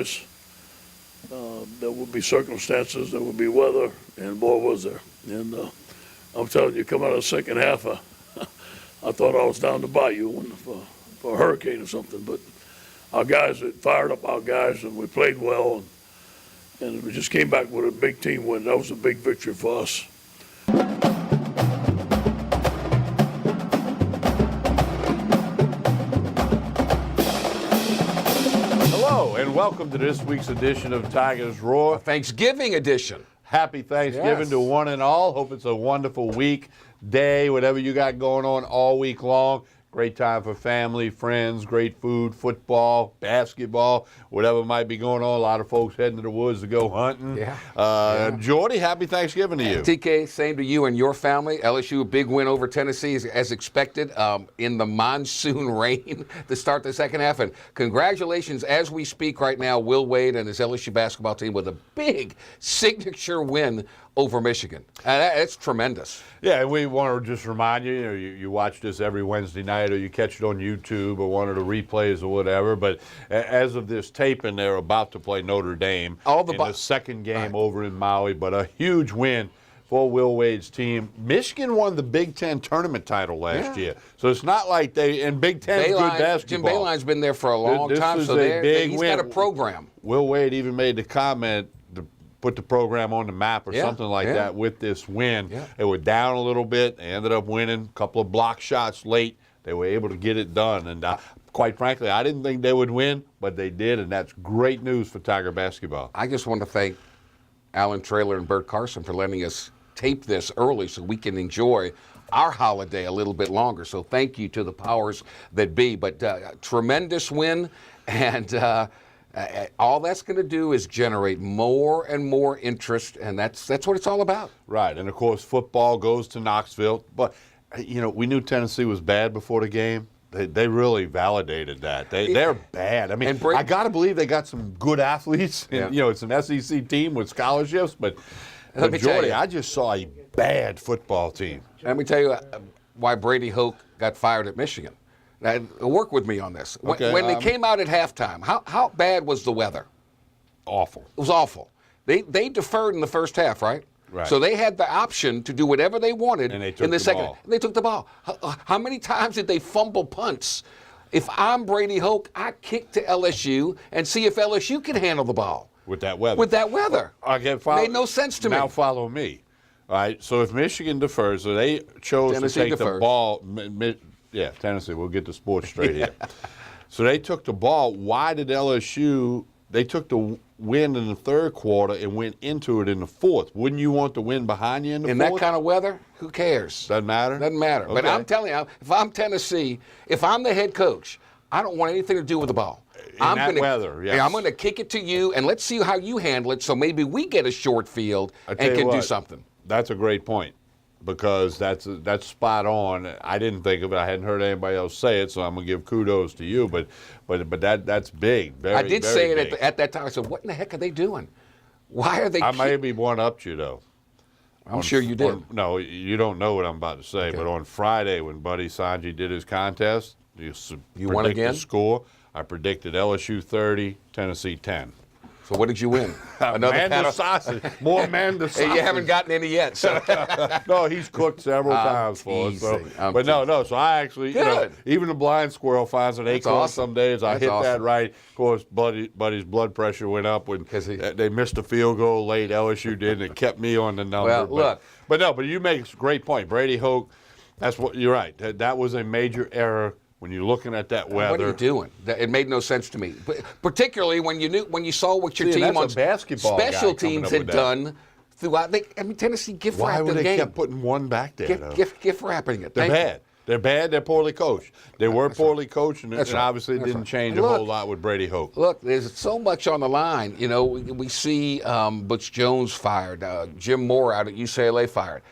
choice. There would be circumstances, there would be weather, and boy, was there. And I'm telling you, come out of the second half, I thought I was down the bayou for a hurricane or something. But our guys fired up our guys, and we played well, and we just came back with a big team win. That was a big victory for us. Hello, and welcome to this week's edition of Tigers Roar. Thanksgiving edition. Happy Thanksgiving to one and all. Hope it's a wonderful week, day, whatever you got going on all week long. Great time for family, friends, great food, football, basketball, whatever might be going on. A lot of folks heading to the woods to go hunting. Jordy, happy Thanksgiving to you. TK, same to you and your family. LSU, a big win over Tennessee as expected in the monsoon rain to start the second half. And congratulations, as we speak right now, Will Wade and his LSU basketball team with a big signature win over Michigan. It's tremendous. Yeah, and we want to just remind you, you watch this every Wednesday night or you catch it on YouTube or one of the replays or whatever, but as of this taping, they're about to play Notre Dame in the second game over in Maui, but a huge win for Will Wade's team. Michigan won the Big Ten tournament title last year, so it's not like and Big Ten's good basketball. Jim Boeheim's been there for a long time, so he's got a program. Will Wade even made the comment to put the program on the map or something like that with this win. They were down a little bit. They ended up winning a couple of block shots late. They were able to get it done. And quite frankly, I didn't think they would win, but they did, and that's great news for Tiger basketball. I just want to thank Alan Traylor and Bert Carson for letting us tape this early so we can enjoy our holiday a little bit longer. So thank you to the powers that be. But tremendous win, and all that's going to do is generate more and more interest, and that's what it's all about. Right, and of course football goes to Knoxville. But we knew Tennessee was bad before the game. They really validated that. They're bad. I mean, I got to believe they got some good athletes. And, it's an SEC team with scholarships, but Jordy, I just saw a bad football team. Let me tell you why Brady Hoke got fired at Michigan. Now, work with me on this. When they came out at halftime, how bad was the weather? Awful. It was awful. They deferred in the first half, right? Right. So they had the option to do whatever they wanted in the second. Ball. And they took the ball. How many times did they fumble punts? If I'm Brady Hoke, I kick to LSU and see if LSU can handle the ball. With that weather. Made no sense to me. Now follow me. All right, so if Michigan defers, so they chose to take the ball. Yeah, Tennessee. We'll get the sports straight here. So they took the ball. Why did LSU? They took the win in the third quarter and went into it in the fourth. Wouldn't you want the win behind you in the fourth? In that kind of weather, who cares? Doesn't matter? Doesn't matter. Okay. But I'm telling you, if I'm Tennessee, if I'm the head coach, I don't want anything to do with the ball. I'm going to kick it to you, and let's see how you handle it so maybe we get a short field and can do something. That's a great point, because that's spot on. I didn't think of it. I hadn't heard anybody else say it, so I'm going to give kudos to you. But that's big. I did say it at that time. I said, what in the heck are they doing? Why are they? I maybe one-upped you, though. I'm sure you did. No, you don't know what I'm about to say. Okay. But on Friday, when Buddy Sanji did his contest, you won again? The score. I predicted LSU 30, Tennessee 10. So what did you win? Another Manda sausage. More Manda sausage. Hey, you haven't gotten any yet. So. No, he's cooked several times for us. So. So I actually, even the blind squirrel finds an acorn some days. I hit that right. Of course, Buddy's blood pressure went up when they missed a field goal late. LSU did, and it kept me on the number. Well, but you make a great point. Brady Hoke, you're right. That was a major error. When you're looking at that weather, what are you doing? It made no sense to me, particularly when you saw what your team on special teams had done throughout. Tennessee gift wrapped the game. Why would they kept putting one back there? Gift wrapping it. They're bad. They're bad. They're poorly coached. They were poorly coached, and obviously it didn't change a whole lot with Brady Hoke. Look, there's so much on the line. We see Butch Jones fired, Jim Moore out at UCLA fired.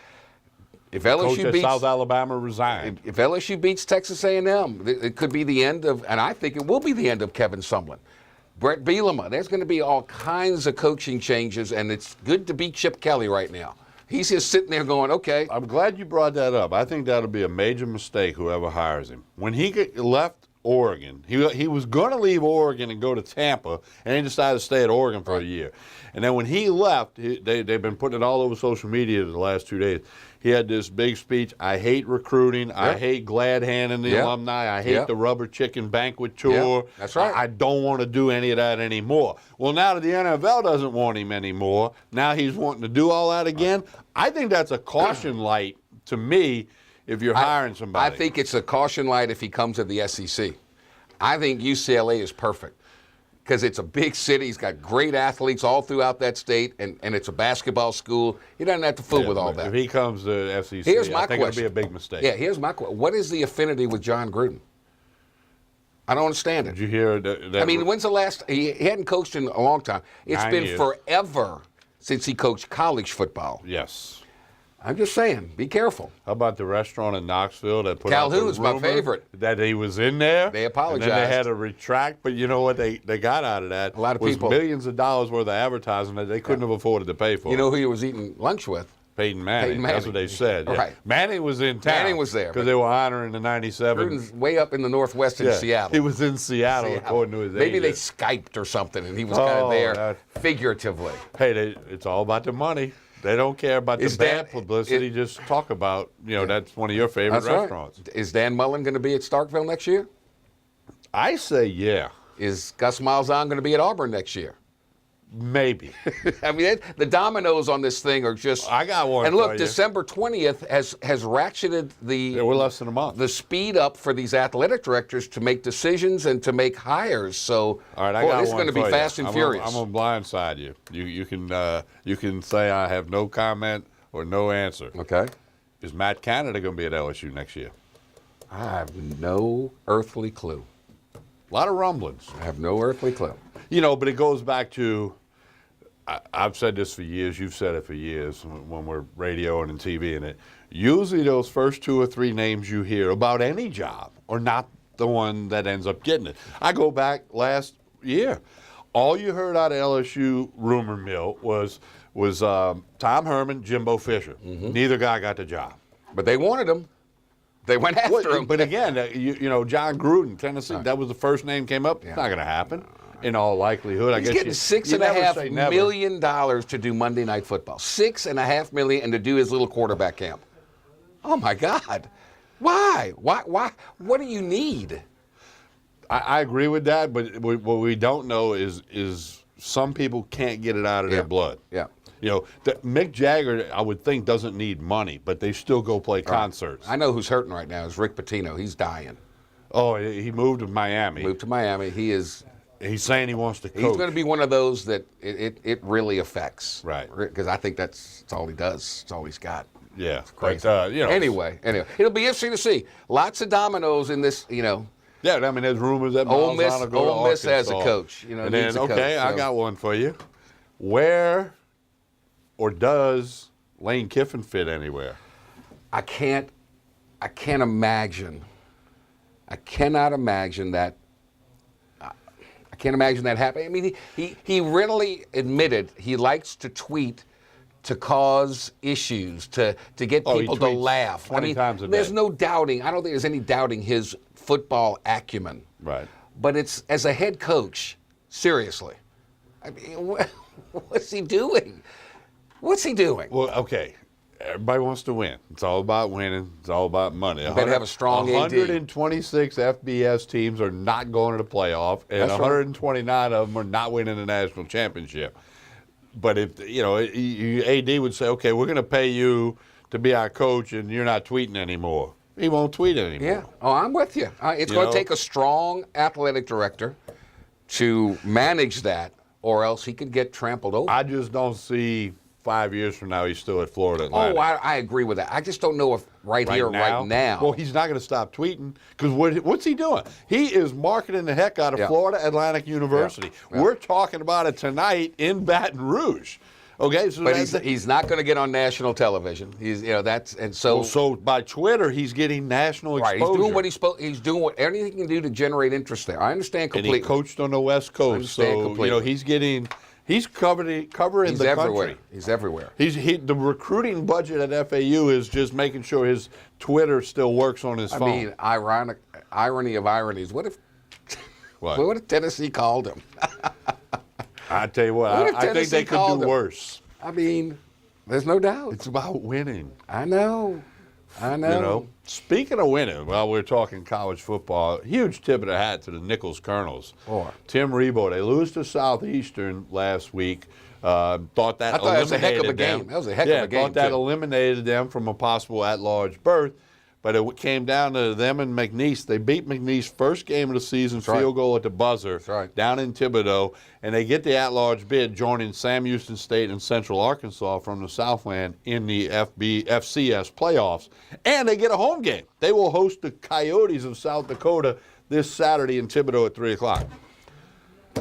If LSU beats South Alabama, resigned. If LSU beats Texas A&M, it could be the end of, and I think it will be the end of Kevin Sumlin. Brett Bielema, there's going to be all kinds of coaching changes, and it's good to beat Chip Kelly right now. He's just sitting there going, okay. I'm glad you brought that up. I think that'll be a major mistake, whoever hires him. When he left Oregon. He was going to leave Oregon and go to Tampa, and he decided to stay at Oregon for a year. And then when he left, they've been putting it all over social media the last 2 days. He had this big speech. I hate recruiting. I hate glad handing the alumni. I hate the rubber chicken banquet tour. That's right. I don't want to do any of that anymore. Well, now that the NFL doesn't want him anymore, now he's wanting to do all that again. I think that's a caution light to me if you're hiring somebody. I think it's a caution light if he comes to the SEC. I think UCLA is perfect because it's a big city. He's got great athletes all throughout that state, and it's a basketball school. He doesn't have to fool with all that. If he comes to SEC, Here's my I think question. it'll be a big mistake. Yeah, here's my question. What is the affinity with John Gruden? I don't understand it. Did you hear that? I mean, when's the last? He hadn't coached in a long time. It's 9 been years. forever since he coached college football. Yes. I'm just saying, be careful. How about the restaurant in Knoxville that put out the Calhoun's my rumor favorite. that he was in there? They And apologized. then they had to retract, but you know what they got out of that? A lot of was people. millions of dollars worth of advertising that they couldn't have afforded to pay for. You know who he was eating lunch with? Peyton Manning. Peyton That's Manning. what they said. Yeah. Right. Manning was in town. Manning was there, because but- they were honoring the '97. Gruden's way up in the Northwest in Yeah, Seattle. He was in Seattle, according to his Maybe they agent. Skyped or something, and he was kind of Oh, there that- figuratively. Hey, it's all about the money. They don't care about the Is bad that- publicity. Just talk about, that's one of your favorite That's right. restaurants. Is Dan Mullen going to be at Starkville next year? I say yeah, Is Gus Malzahn going to be at Auburn next year? maybe. I mean, the dominoes on this thing are just. I got one And look, for you. December 20th has ratcheted Yeah, we're less than a month. the speed up for these athletic directors to make decisions and to make hires. So, All right, I boy, got this is one going to be for you. fast and I'm furious. I'm gonna blindside you. You can say I have no comment or no answer. Okay. Is Matt Canada going to be at LSU next year? I have no earthly clue. A lot of rumblings. I have no earthly clue. But it goes back to, I've said this for years, you've said it for years when we're radioing and TV and it. Usually those first 2 or 3 names you hear about any job are not the one that ends up getting it. I go back last year. All you heard out of LSU rumor mill was Tom Herman, Jimbo Fisher. Mm-hmm. Neither guy got the job. But they wanted him. They went after him. But again, John Gruden, Tennessee, that was the first name came up. It's not going to happen. In all likelihood, I He's guess getting you never $6.5 say never. million to do Monday Night Football. $6.5 million and to do his little quarterback camp. Oh my God! Why? Why? What do you need? I agree with that, but what we don't know is some people can't get it out of their blood. Yeah. Mick Jagger, I would think, doesn't need money, but they still go play concerts. I know who's hurting right now is Rick Pitino. He's dying. Oh, he moved to Miami. Moved to Miami. He is. He's saying he wants to coach. He's going to be one of those that it really affects. Right. Because I think that's all he does. It's all he's got. Yeah. Crazy. But, Anyway, it'll be interesting to see. Lots of dominoes in this. Yeah, I mean, there's rumors that Ole Miss- Malzahn will go to Ole Miss has a Arkansas. coach, And needs then, a coach, okay, I so. got one for you. Where or does Lane Kiffin fit anywhere? I can't imagine. I cannot imagine that. I can't imagine that happening. I mean, he readily admitted he likes to tweet to cause issues, to get Oh, he people to tweets laugh. 20 times a there's day. no doubting. I don't think there's any doubting his football acumen. Right. But it's as a head coach, seriously. I mean, what's he doing? What's he doing? Well, okay. Everybody wants to win. It's all about winning. It's all about money. You better have a strong AD. 126 FBS teams are not going to the playoff, and That's right. 129 of them are not winning the national championship. But if AD would say, okay, we're going to pay you to be our coach, and you're not tweeting anymore. He won't tweet anymore. Yeah. Oh, I'm with you. It's You going know? to take a strong athletic director to manage that, or else he could get trampled over. I just don't see 5 years from now he's still at Florida Atlantic. Oh, I agree with that. I just don't know if right now. Well, he's not going to stop tweeting because what's he doing? He is marketing the heck out of Yeah. Florida Atlantic University. Yeah. We're talking about it tonight in Baton Rouge. Okay, so but he's not going to get on national television. so by Twitter he's getting national right. exposure. He's doing what he's doing anything he can do to generate interest there. I understand and completely. he coached on the West Coast, understand so completely. he's getting He's covering He's the everywhere. country. He's everywhere. The recruiting budget at FAU is just making sure his Twitter still works on his phone. I mean, irony of ironies. What if Tennessee called him? I tell you what, I think Tennessee they could called do him? worse. I mean, there's no doubt. It's about winning. I know. You know, speaking of winning, while we're talking college football, huge tip of the hat to the Nichols Colonels. Boy. Tim Rebowe, they lose to Southeastern last week. Thought that was a heck of a eliminated them. game. That was a heck of a game, thought that too. eliminated them from a possible at-large berth. But it came down to them and McNeese. They beat McNeese first game of the season, field goal at the buzzer, down in Thibodaux, and they get the at-large bid, joining Sam Houston State and Central Arkansas from the Southland in the FCS playoffs. And they get a home game. They will host the Coyotes of South Dakota this Saturday in Thibodaux at 3 o'clock.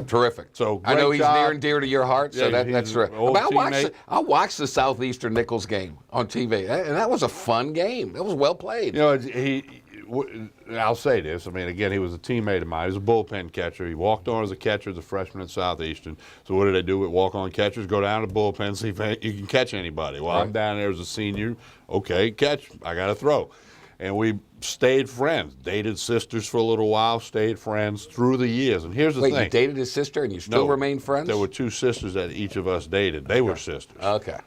Terrific. So I know he's job. near and dear to your heart, so Yeah, that's he's right. an old teammate. I watched the Southeastern Nichols game on TV, and that was a fun game. That was well played. You know, I'll say this. I mean, again, he was a teammate of mine. He was a bullpen catcher. He walked on as a catcher as a freshman at Southeastern. So what do they do with walk-on catchers? Go down to the bullpen, see if you can catch anybody. Well, I'm down there as a senior. Okay, catch. I got to throw. And we stayed friends, dated sisters for a little while, stayed friends through the years. And here's the thing. Wait, you dated his sister and you still remain friends? There were 2 sisters that each of us dated. They were sisters. Okay.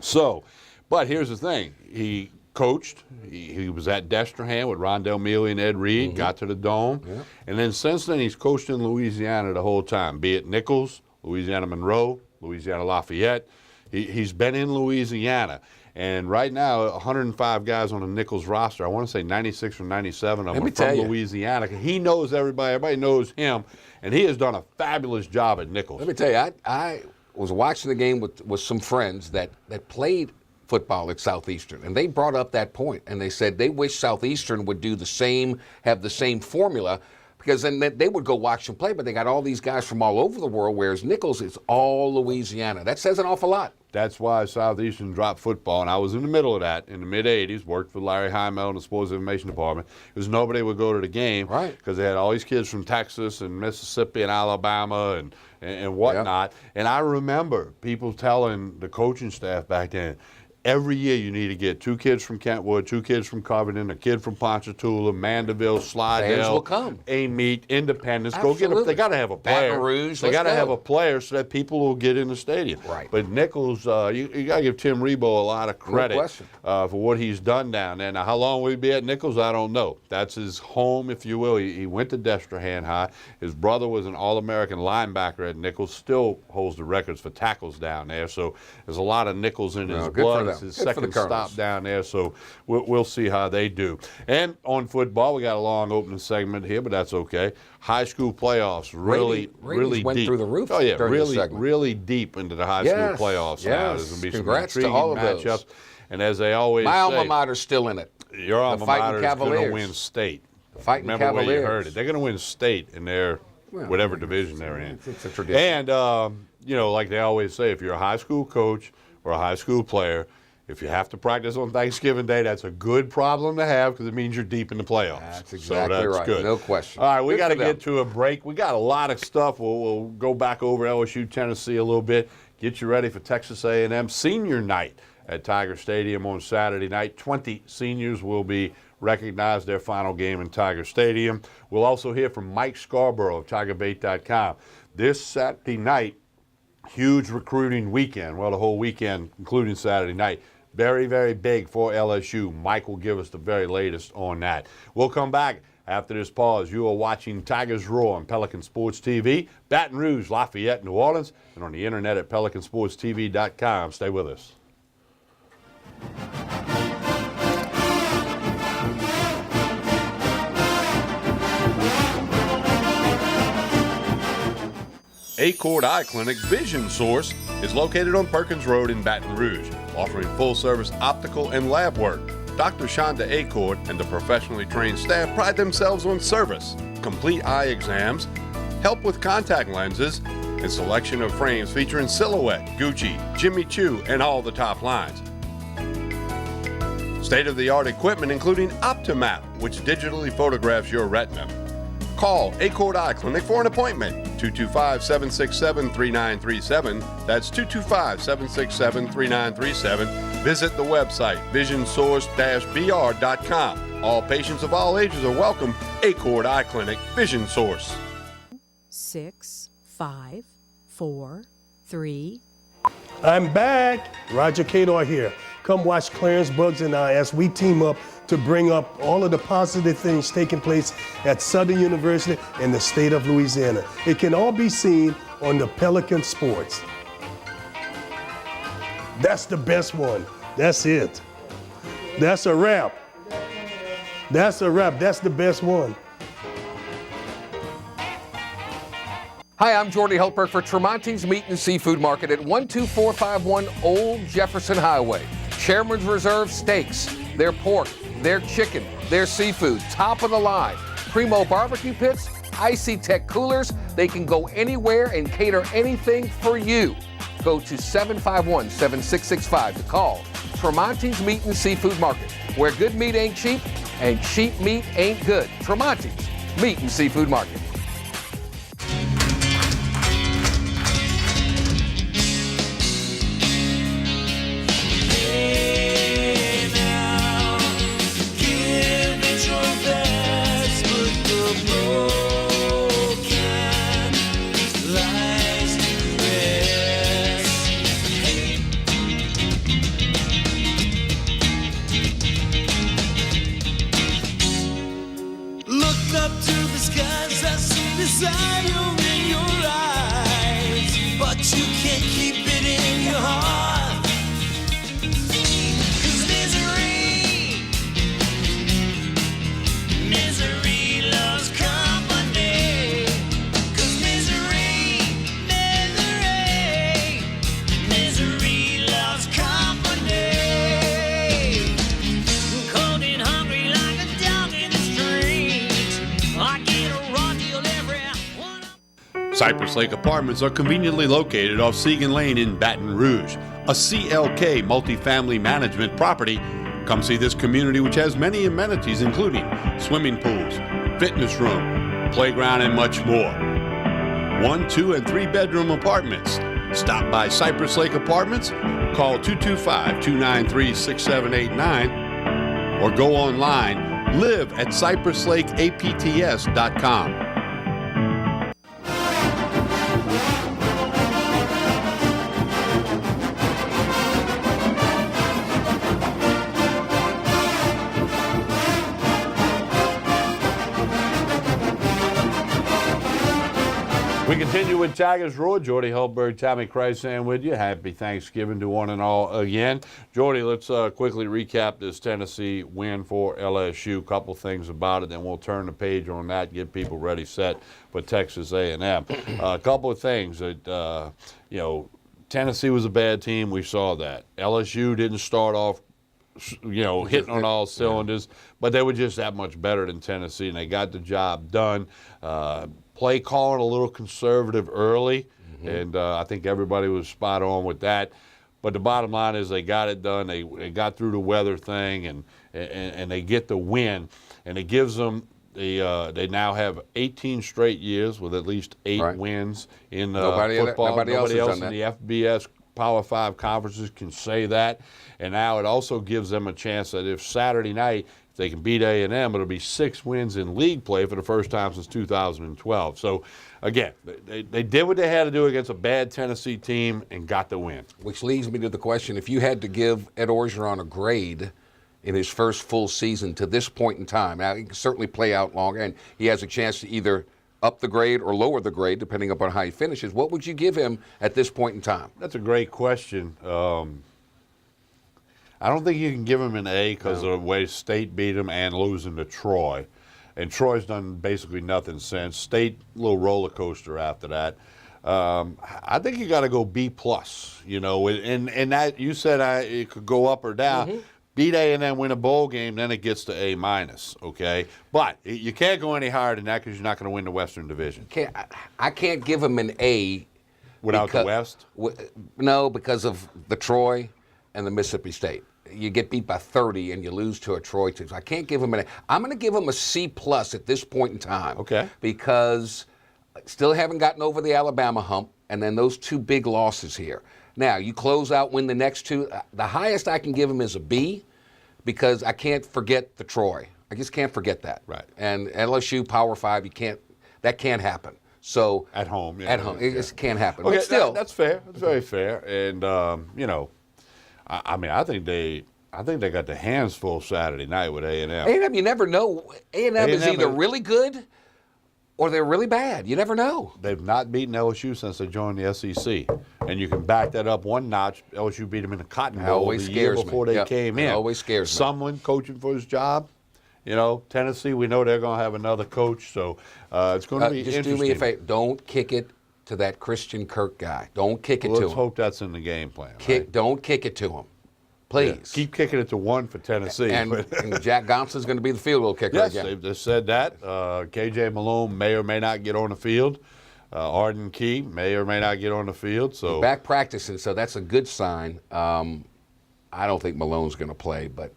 So, but here's the thing. He coached. He was at Destrehan with Rondell Mealy and Ed Reed, got to the Dome. Yeah. And then since then, he's coached in Louisiana the whole time, be it Nichols, Louisiana Monroe, Louisiana Lafayette. He's been in Louisiana. And right now, 105 guys on the Nichols roster. I want to say 96 or 97 of them are from Louisiana. He knows everybody. Everybody knows him. And he has done a fabulous job at Nichols. Let me tell you, I was watching the game with some friends that played football at Southeastern. And they brought up that point. And they said they wish Southeastern would do the same, have the same formula. Because then they would go watch them play, but they got all these guys from all over the world, whereas Nichols is all Louisiana. That says an awful lot. That's why Southeastern dropped football, and I was in the middle of that in the mid-'80s, worked for Larry Heimel in the Sports Information Department, because nobody would go to the game because they had all these kids from Texas and Mississippi and Alabama and whatnot. Yep. And I remember people telling the coaching staff back then, every year you need to get 2 kids from Kentwood, 2 kids from Covington, a kid from Ponchatoula, Mandeville, Slidell, Amite, Independence. Absolutely. Go get them. They got to have a player. Baton Rouge, they got to have a player so that people will get in the stadium. Right. But Nichols, you got to give Tim Rebowe a lot of credit for what he's done down there. Now, how long will he be at Nichols? I don't know. That's his home, if you will. He went to Destrehan High. His brother was an All-American linebacker at Nichols, still holds the records for tackles down there. So there's a lot of Nichols in his blood. It's his second stop down there, so we'll see how they do. And on football, we got a long opening segment here, but that's okay. High school playoffs, really went deep. Through the roof. Oh yeah, really deep into the high school playoffs now. There's going to be some intriguing matchups, and as they always say, my alma mater's still in it. Your alma mater is going to win state. The Fighting Remember Cavaliers. where you heard it. They're going to win state in their whatever division they're in. It's a tradition. And you know, like they always say, if you're a high school coach or a high school player, if you have to practice on Thanksgiving Day, that's a good problem to have because it means you're deep in the playoffs. That's exactly that's right. Good. No question. All right, we got to get to a break. We got a lot of stuff. We'll go back over LSU, Tennessee a little bit. Get you ready for Texas A&M Senior Night at Tiger Stadium on Saturday night. 20 seniors will be recognized their final game in Tiger Stadium. We'll also hear from Mike Scarborough of TigerBait.com. This Saturday night, huge recruiting weekend. Well, the whole weekend, including Saturday night. Very, very big for LSU. Mike will give us the very latest on that. We'll come back after this pause. You are watching Tigers Roar on Pelican Sports TV, Baton Rouge, Lafayette, New Orleans, and on the internet at PelicanSportsTV.com. Stay with us. Acord Eye Clinic Vision Source is located on Perkins Road in Baton Rouge, offering full-service optical and lab work. Dr. Shonda Acord and the professionally trained staff pride themselves on service, complete eye exams, help with contact lenses, and selection of frames featuring Silhouette, Gucci, Jimmy Choo, and all the top lines. State-of-the-art equipment including Optimap, which digitally photographs your retina. Call Acord Eye Clinic for an appointment. 225-767-3937. That's 225-767-3937. Visit the website visionsource-br.com. All patients of all ages are welcome. Acord Eye Clinic, Vision Source. 6, 5, 4, 3. I'm back. Roger Cador here. Come watch Clarence Bugs and I as we team up to bring up all of the positive things taking place at Southern University and the state of Louisiana. It can all be seen on the Pelican Sports. That's the best one. That's it. That's a wrap. That's a wrap. That's the best one. Hi, I'm Jordy Helper for Tremonti's Meat and Seafood Market at 12451 Old Jefferson Highway. Chairman's Reserve steaks, their pork, their chicken, their seafood, top of the line. Primo barbecue pits, Icy Tech coolers. They can go anywhere and cater anything for you. Go to 751-7665 to call Tremonti's Meat and Seafood Market, where good meat ain't cheap and cheap meat ain't good. Tremonti's Meat and Seafood Market. Cypress Lake Apartments are conveniently located off Segan Lane in Baton Rouge, a CLK multifamily management property. Come see this community, which has many amenities including swimming pools, fitness room, playground, and much more. 1, 2, and 3 bedroom apartments. Stop by Cypress Lake Apartments, call 225-293-6789, or go online, live at cypresslakeapts.com. We continue with Tigers Roar. Jordy Hultberg, Tommy Chrysan with you. Happy Thanksgiving to one and all again. Jordy, let's quickly recap this Tennessee win for LSU. Couple things about it, then we'll turn the page on that, get people ready, set for Texas A&M. A couple of things that, Tennessee was a bad team. We saw that. LSU didn't start off hitting on all cylinders, but they were just that much better than Tennessee, and they got the job done. Play calling a little conservative early, and I think everybody was spot on with that. But the bottom line is they got it done. They got through the weather thing, and they get the win, and it gives them they now have 18 straight years with at least 8 wins in football. Nobody else in the FBS Power 5 conferences can say that, and now it also gives them a chance that if Saturday night they can beat A&M, it'll be 6 wins in league play for the first time since 2012. So, again, they did what they had to do against a bad Tennessee team and got the win. Which leads me to the question, if you had to give Ed Orgeron a grade in his first full season to this point in time, now he can certainly play out longer, and he has a chance to either up the grade or lower the grade, depending upon how he finishes. What would you give him at this point in time? That's a great question. I don't think you can give him an A because of the way State beat him and losing to Troy. And Troy's done basically nothing since. State, little roller coaster after that. I think you got to go B+. And that you said it could go up or down. Beat A&M, win a bowl game, then it gets to A-, okay? But you can't go any higher than that because you're not going to win the Western Division. I can't give him an A. Without the West? No, because of the Troy and the Mississippi State. you get beat by 30 and you lose to a Troy team. So I can't give them an A. I'm going to give them a C+ at this point in time. Okay. Because still haven't gotten over the Alabama hump, and then those 2 big losses here. Now, you close out, win the next 2. The highest I can give them is a B, because I can't forget the Troy. I just can't forget that. Right. And LSU Power 5, that can't happen. So At home. Yeah, at home, it just can't happen. Okay, But still, that's fair. That's very fair. And I mean, I think they got their hands full Saturday night with A&M. A&M, you never know. A&M is A&M either really good or they're really bad. You never know. They've not beaten LSU since they joined the SEC, and you can back that up one notch. LSU beat them in the Cotton Bowl Always the year scares me. before they Yep, came it in. always scares me. Someone coaching for his job. Tennessee, we know they're going to have another coach, so it's going to be Just interesting. do me a favor. Don't kick it to that Christian Kirk guy. Don't kick it Let's to him. hope that's in the game plan. Right? Don't kick it to him. Yeah, Please. keep kicking it to 1 for Tennessee. And Jack Gonson's going to be the field goal kicker Yes, again. they've just said that. KJ Malone may or may not get on the field. Arden Key may or may not get on the field. So Back practicing, so that's a good sign. I don't think Malone's going to play, but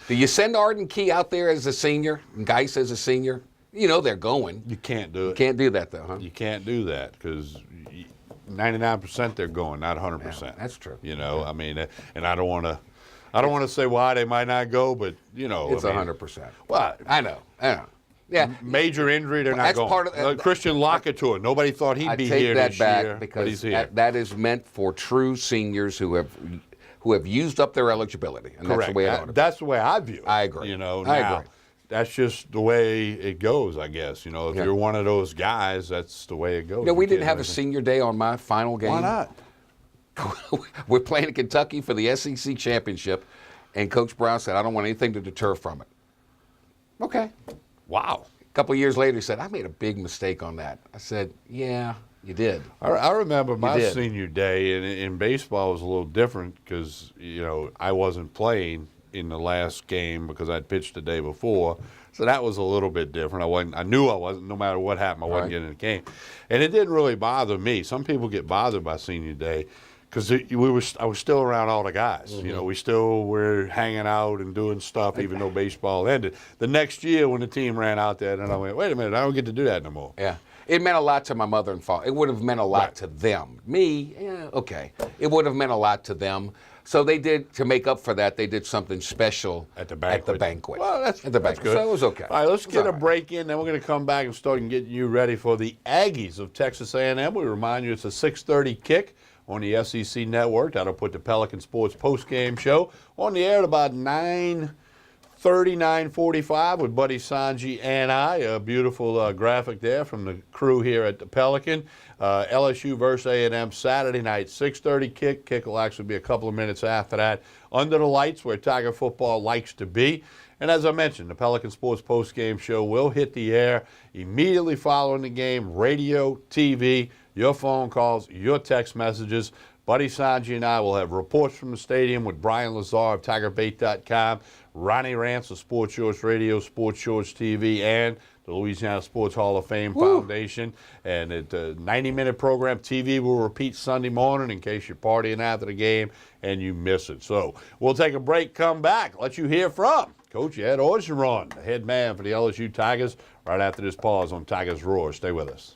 do you send Arden Key out there as a senior and Geis as a senior? You know they're going. you can't do it. Can't do that, though, huh? You can't do that because 99% they're going, not 100%. Yeah, that's true. I mean, and I don't want to say why they might not go, but It's 100%. Well, I know. Yeah. major injury, they're not That's going. part of Christian Lockett tour. Nobody thought he'd I be take here that this back year, but because he's here. that is meant for true seniors who have used up their eligibility, and Correct. that's the way it ought to be. That's the way I view it. I agree. You know, I now, agree. that's just the way it goes, I guess. If Yeah. you're one of those guys, that's the way it goes. We You didn't can't have do a anything. senior day on my final game. Why not? We're playing in Kentucky for the SEC championship, and Coach Brown said, I don't want anything to deter from it. Okay. Wow. A couple of years later, he said, I made a big mistake on that. I said, yeah, you did. I remember my did. senior day, and in baseball it was a little different because, I wasn't playing in the last game because I'd pitched the day before. So that was a little bit different. I knew I wasn't, no matter what happened, I wasn't Right. getting in the game. And it didn't really bother me. Some people get bothered by senior day because I was still around all the guys. Mm-hmm. We still were hanging out and doing stuff even though baseball ended. The next year when the team ran out there, then I went, wait a minute, I don't get to do that no more. Yeah. It meant a lot to my mother and father. It would have meant a lot Right. to them. Me, yeah, okay. It would have meant a lot to them. So they did, to make up for that, they did something special At the banquet. Well, that's at the that's banquet. good. So it was okay. All right, let's It was get all a right. break in, then we're going to come back and start getting you ready for the Aggies of Texas A&M. We remind you it's a 6:30 kick on the SEC Network. That'll put the Pelican Sports postgame show on the air at about 9:30, 9:45 with Buddy Sanji and I. A beautiful graphic there from the crew here at the Pelican. LSU versus A&M Saturday night, 6:30 kick. Kick will actually be a couple of minutes after that. Under the lights where Tiger football likes to be. And as I mentioned, the Pelican Sports postgame show will hit the air immediately following the game. Radio, TV, your phone calls, your text messages. Buddy Sanji and I will have reports from the stadium with Brian Lazar of TigerBait.com, Ronnie Rance of Sports Shorts Radio, Sports Shorts TV, and the Louisiana Sports Hall of Fame Foundation. And it's a 90-minute program. TV will repeat Sunday morning in case you're partying after the game and you miss it. So we'll take a break, come back, let you hear from Coach Ed Orgeron, the head man for the LSU Tigers, right after this pause on Tigers Roar. Stay with us.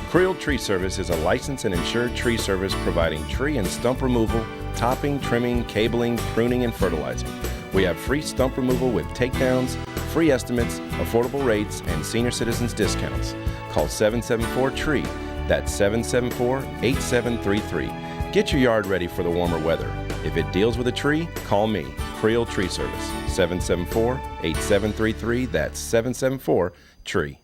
Creel Tree Service is a licensed and insured tree service providing tree and stump removal, topping, trimming, cabling, pruning, and fertilizing. We have free stump removal with takedowns, free estimates, affordable rates, and senior citizens discounts. Call 774-TREE. That's 774-8733. Get your yard ready for the warmer weather. If it deals with a tree, call me, Creel Tree Service, 774-8733. That's 774-TREE.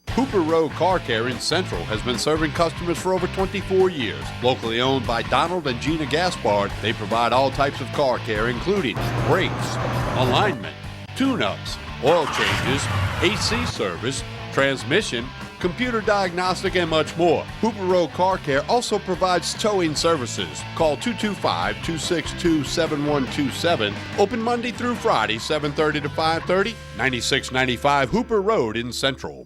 Cooper Road Car Care in Central has been serving customers for over 24 years. Locally owned by Donald and Gina Gaspard, they provide all types of car care, including brakes, alignment, tune-ups, oil changes, AC service, transmission, computer diagnostic, and much more. Hooper Road Car Care also provides towing services. Call 225-262-7127. Open Monday through Friday, 7:30 to 5:30, 9695 Hooper Road in Central.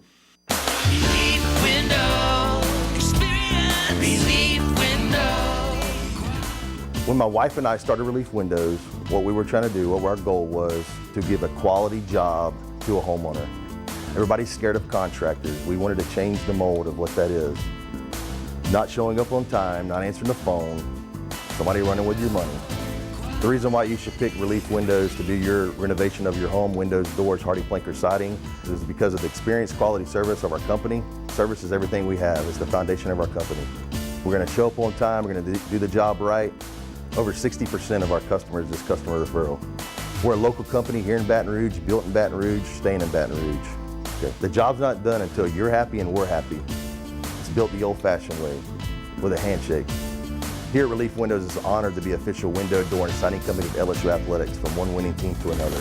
When my wife and I started Relief Windows, what we were trying to do, what our goal was to give a quality job to a homeowner. Everybody's scared of contractors. We wanted to change the mold of what that is. Not showing up on time, not answering the phone, somebody running with your money. The reason why you should pick Relief Windows to do your renovation of your home, windows, doors, hardy plank, or siding, is because of the experience, quality service of our company. Service is everything we have. It's the foundation of our company. We're going to show up on time. We're going to do the job right. Over 60% of our customers is customer referral. We're a local company here in Baton Rouge, built in Baton Rouge, staying in Baton Rouge. Okay. The job's not done until you're happy and we're happy. It's built the old-fashioned way, with a handshake. Here at Relief Windows is honored to be official window, door, and siding company of LSU Athletics, from one winning team to another.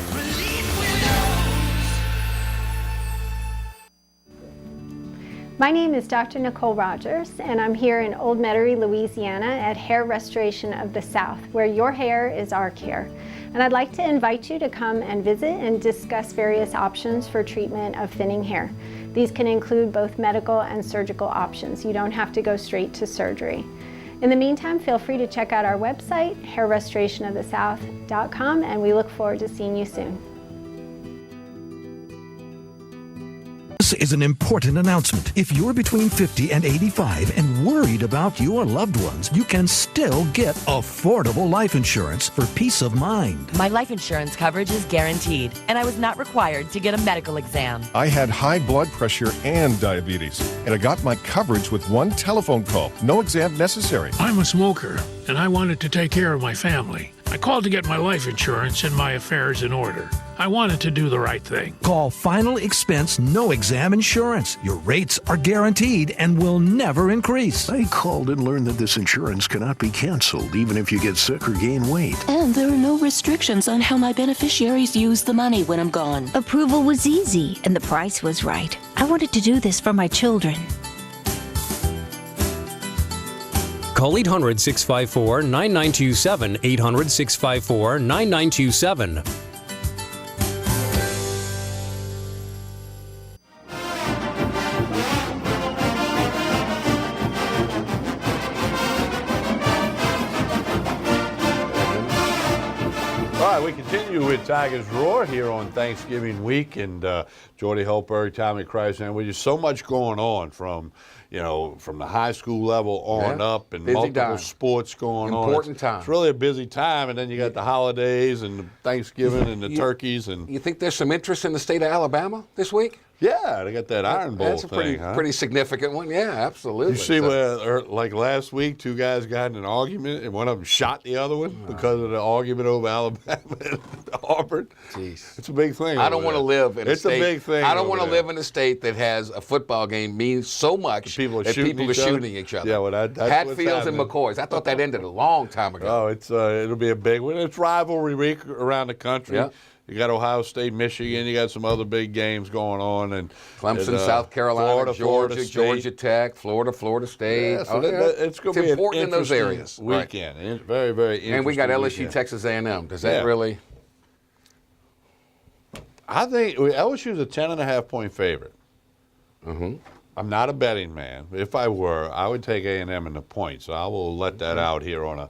My name is Dr. Nicole Rogers, and I'm here in Old Metairie, Louisiana at Hair Restoration of the South, where your hair is our care. And I'd like to invite you to come and visit and discuss various options for treatment of thinning hair. These can include both medical and surgical options. You don't have to go straight to surgery. In the meantime, feel free to check out our website, hairrestorationofthesouth.com, and we look forward to seeing you soon. This is an important announcement. If you're between 50 and 85 and worried about your loved ones, you can still get affordable life insurance for peace of mind. My life insurance coverage is guaranteed, and I was not required to get a medical exam. I had high blood pressure and diabetes, and I got my coverage with one telephone call. No exam necessary. I'm a smoker, and I wanted to take care of my family. I called to get my life insurance and my affairs in order. I wanted to do the right thing. Call Final Expense No Exam Insurance. Your rates are guaranteed and will never increase. I called and learned that this insurance cannot be canceled even if you get sick or gain weight. And there are no restrictions on how my beneficiaries use the money when I'm gone. Approval was easy and the price was right. I wanted to do this for my children. Call 800-654-9927, 800-654-9927. We continue with Tigers Roar here on Thanksgiving week, and Jordy Hultberg, Tommy Kreisner, with you. So much going on from the high school level on up, and busy multiple time. Sports going on. Important time. It's really a busy time, and then you got the holidays and the Thanksgiving and the turkeys. And you think there's some interest in the state of Alabama this week? Yeah, they got that Iron Bowl That's a thing. pretty significant one. Yeah, absolutely. You see where, like last week, two guys got in an argument, and one of them shot the other one because of the argument over Alabama and Auburn. Jeez, it's a big thing. I don't want to live in a state. It's a big thing. I don't want to live in a state that has a football game means so much people are that shooting people are shooting each other. Yeah, well, that's Hatfields and McCoys. I thought that ended a long time ago. Oh, it'll be a big one. It's rivalry week around the country. Yeah. You got Ohio State, Michigan. You got some other big games going on, and Clemson, South Carolina, Florida, Georgia Tech, Florida State. Yeah, so it's going to be important an in those areas. Weekend, right. Very, very interesting. And we got LSU, weekend. Texas A&M. Does that really? I think LSU's a 10.5-point favorite. Mm-hmm. I'm not a betting man. If I were, I would take A&M in the points. So I will let that out here on a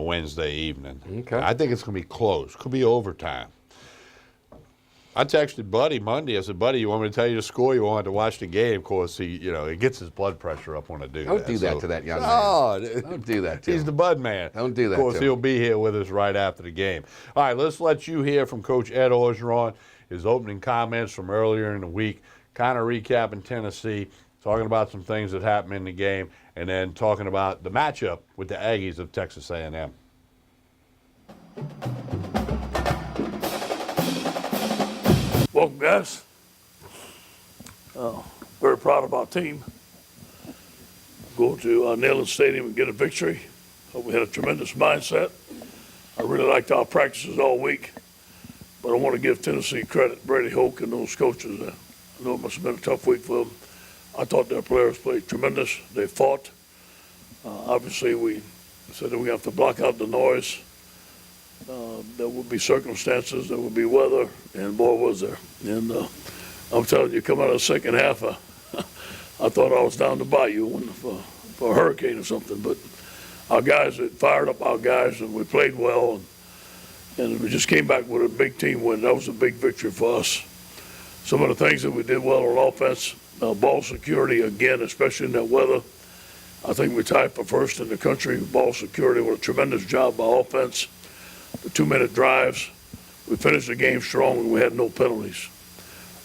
Wednesday evening. Okay. I think it's going to be close. Could be overtime. I texted Buddy Monday. I said, Buddy, you want me to tell you the score? You want to watch the game? Of course, it gets his blood pressure up when I do that. Don't do that to that young man. Don't do that to him. He's the Bud man. Don't do that Of course, to him. he'll be here with us right after the game. All right, let's let you hear from Coach Ed Orgeron, his opening comments from earlier in the week, kind of recapping Tennessee, talking about some things that happened in the game, and then talking about the matchup with the Aggies of Texas A&M. Welcome, guys. Very proud of our team. Go to Neyland Stadium and get a victory. We had a tremendous mindset. I really liked our practices all week, but I want to give Tennessee credit, Brady Hoke and those coaches. I know it must have been a tough week for them. I thought their players played tremendous. They fought. Obviously, we said that we have to block out the noise. There would be circumstances, there would be weather, and boy, was there. And I'm telling you, coming out of the second half, I thought I was down the bayou for a hurricane or something. But our guys had fired up our guys, and we played well. And we just came back with a big team win. That was a big victory for us. Some of the things that we did well on offense, ball security, again, especially in that weather. I think we tied for first in the country. Ball security with a tremendous job by offense. The 2-minute drives. We finished the game strong and we had no penalties.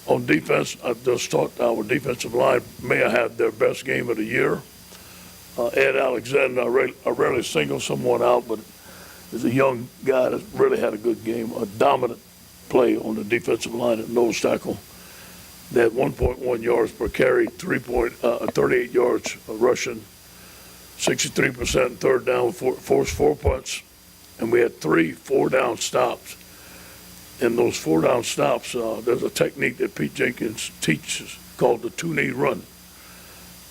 On defense, I just thought our defensive line may have had their best game of the year. Ed Alexander, I rarely single someone out, but is a young guy that really had a good game, a dominant play on the defensive line at nose tackle. They had 1.1 yards per carry, 38 yards rushing, 63% third down, forced 4 punts, and we had 3 4-down stops. In those 4-down stops, there's a technique that Pete Jenkins teaches called the 2-knee run.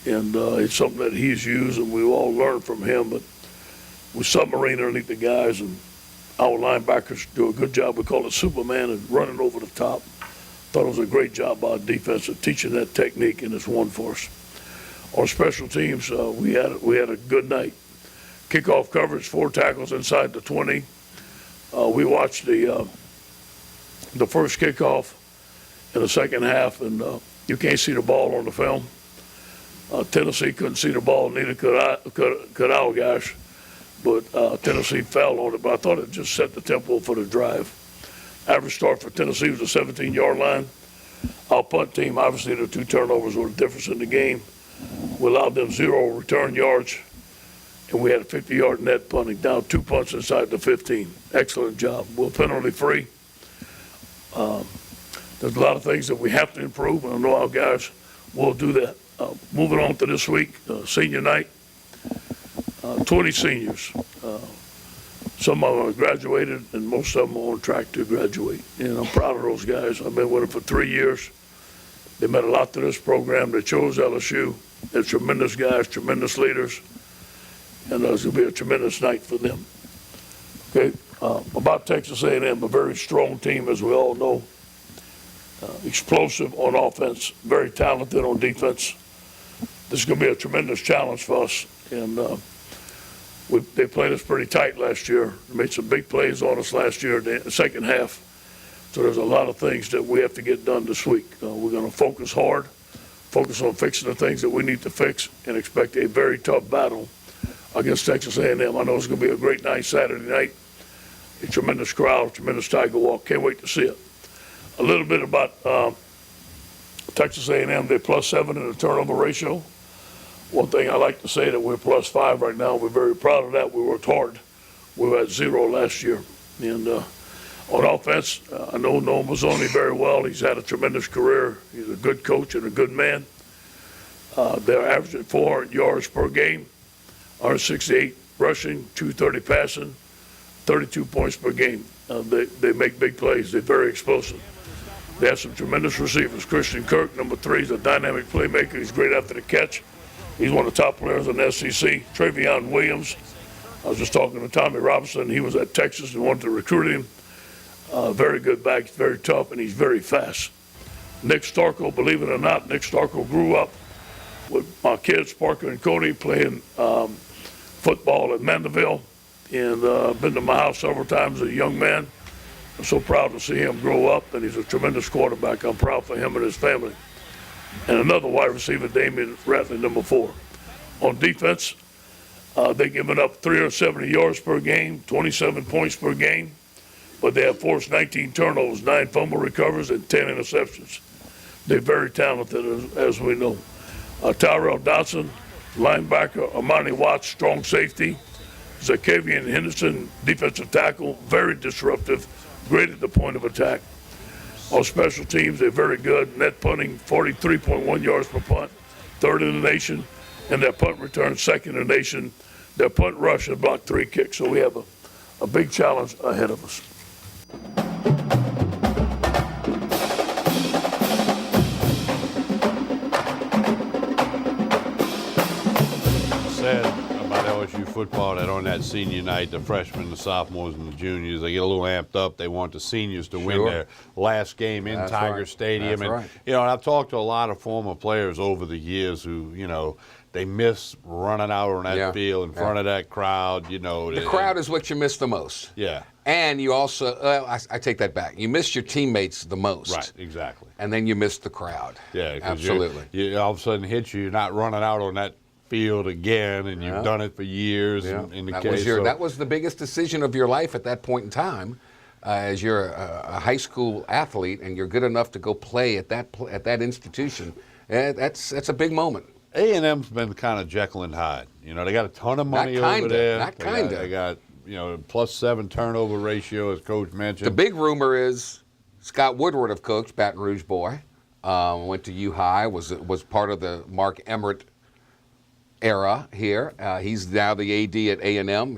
And it's something that he's used, and we all learned from him. But we submarine underneath the guys, and our linebackers do a good job. We call it Superman and running over the top. Thought it was a great job by our defense of teaching that technique, and it's won for us. On special teams, we had a good night. Kickoff coverage, 4 tackles inside the 20. We watched the first kickoff in the second half, and you can't see the ball on the film. Tennessee couldn't see the ball, neither could our guys. But Tennessee fell on it, but I thought it just set the tempo for the drive. Average start for Tennessee was a 17-yard line. Our punt team, obviously the 2 turnovers were the difference in the game. We allowed them 0 return yards, and we had a 50-yard net punting, down 2 punts inside the 15. Excellent job. We're penalty free. There's a lot of things that we have to improve, and I know our guys will do that. Moving on to this week, senior night, 20 seniors. Some of them have graduated, and most of them are on track to graduate. And I'm proud of those guys. I've been with them for 3 years. They meant a lot to this program. They chose LSU. They're tremendous guys, tremendous leaders, and it's going to be a tremendous night for them. Okay, about Texas A&M, a very strong team, as we all know. Explosive on offense, very talented on defense. This is going to be a tremendous challenge for us, and they played us pretty tight last year. They made some big plays on us last year in the second half. So there's a lot of things that we have to get done this week. We're going to focus hard, focus on fixing the things that we need to fix, and expect a very tough battle against Texas A&M. I know it's going to be a great night Saturday night. A tremendous crowd, tremendous Tiger Walk. Can't wait to see it. A little bit about Texas A&M. They're +7 in the turnover ratio. One thing I like to say that we're +5 right now. We're very proud of that. We worked hard. We were at 0 last year. And on offense, I know Noah Mazzoni very well. He's had a tremendous career. He's a good coach and a good man. They're averaging 400 yards per game, 168 rushing, 230 passing, 32 points per game. They make big plays. They're very explosive. They have some tremendous receivers. Christian Kirk, number 3, is a dynamic playmaker. He's great after the catch. He's one of the top players in the SEC. Travion Williams, I was just talking to Tommy Robinson. He was at Texas and wanted to recruit him. Very good back, very tough, and he's very fast. Nick Starkel, believe it or not, Nick Starkel grew up with my kids, Parker and Cody, playing football at Mandeville, and been to my house several times as a young man. I'm so proud to see him grow up, and he's a tremendous quarterback. I'm proud for him and his family. And another wide receiver, Damian Ratley, number 4. On defense, they've given up 370 yards per game, 27 points per game, but they have forced 19 turnovers, 9 fumble recovers, and 10 interceptions. They're very talented, as we know. Tyrell Dodson, linebacker, Amani Watts, strong safety, Zakavian Henderson, defensive tackle, very disruptive, great at the point of attack. On special teams, they're very good. Net punting, 43.1 yards per punt, 3rd in the nation, and their punt return, 2nd in the nation. Their punt rush has blocked 3 kicks, so we have a big challenge ahead of us. LSU football that on that senior night, the freshmen, the sophomores, and the juniors, they get a little amped up. They want the seniors to win their last game in Tiger Stadium. That's right. And I've talked to a lot of former players over the years who, they miss running out on that field in front of that crowd. The crowd is what you miss the most. Yeah. And you also, I take that back. You miss your teammates the most. Right, exactly. And then you miss the crowd. Yeah, absolutely. You all of a sudden hits you. You're not running out on that field again, and you've done it for years. Yeah. In the that case, that was the biggest decision of your life at that point in time, as you're a high school athlete and you're good enough to go play at that institution. That's a big moment. A&M's been kind of Jekyll and Hyde. They got a ton of money over there. Not kinda. They got +7 turnover ratio, as Coach mentioned. The big rumor is Scott Woodward, of coach, Baton Rouge boy, went to U-High, was part of the Mark Emmert era here. He's now the AD at A&M.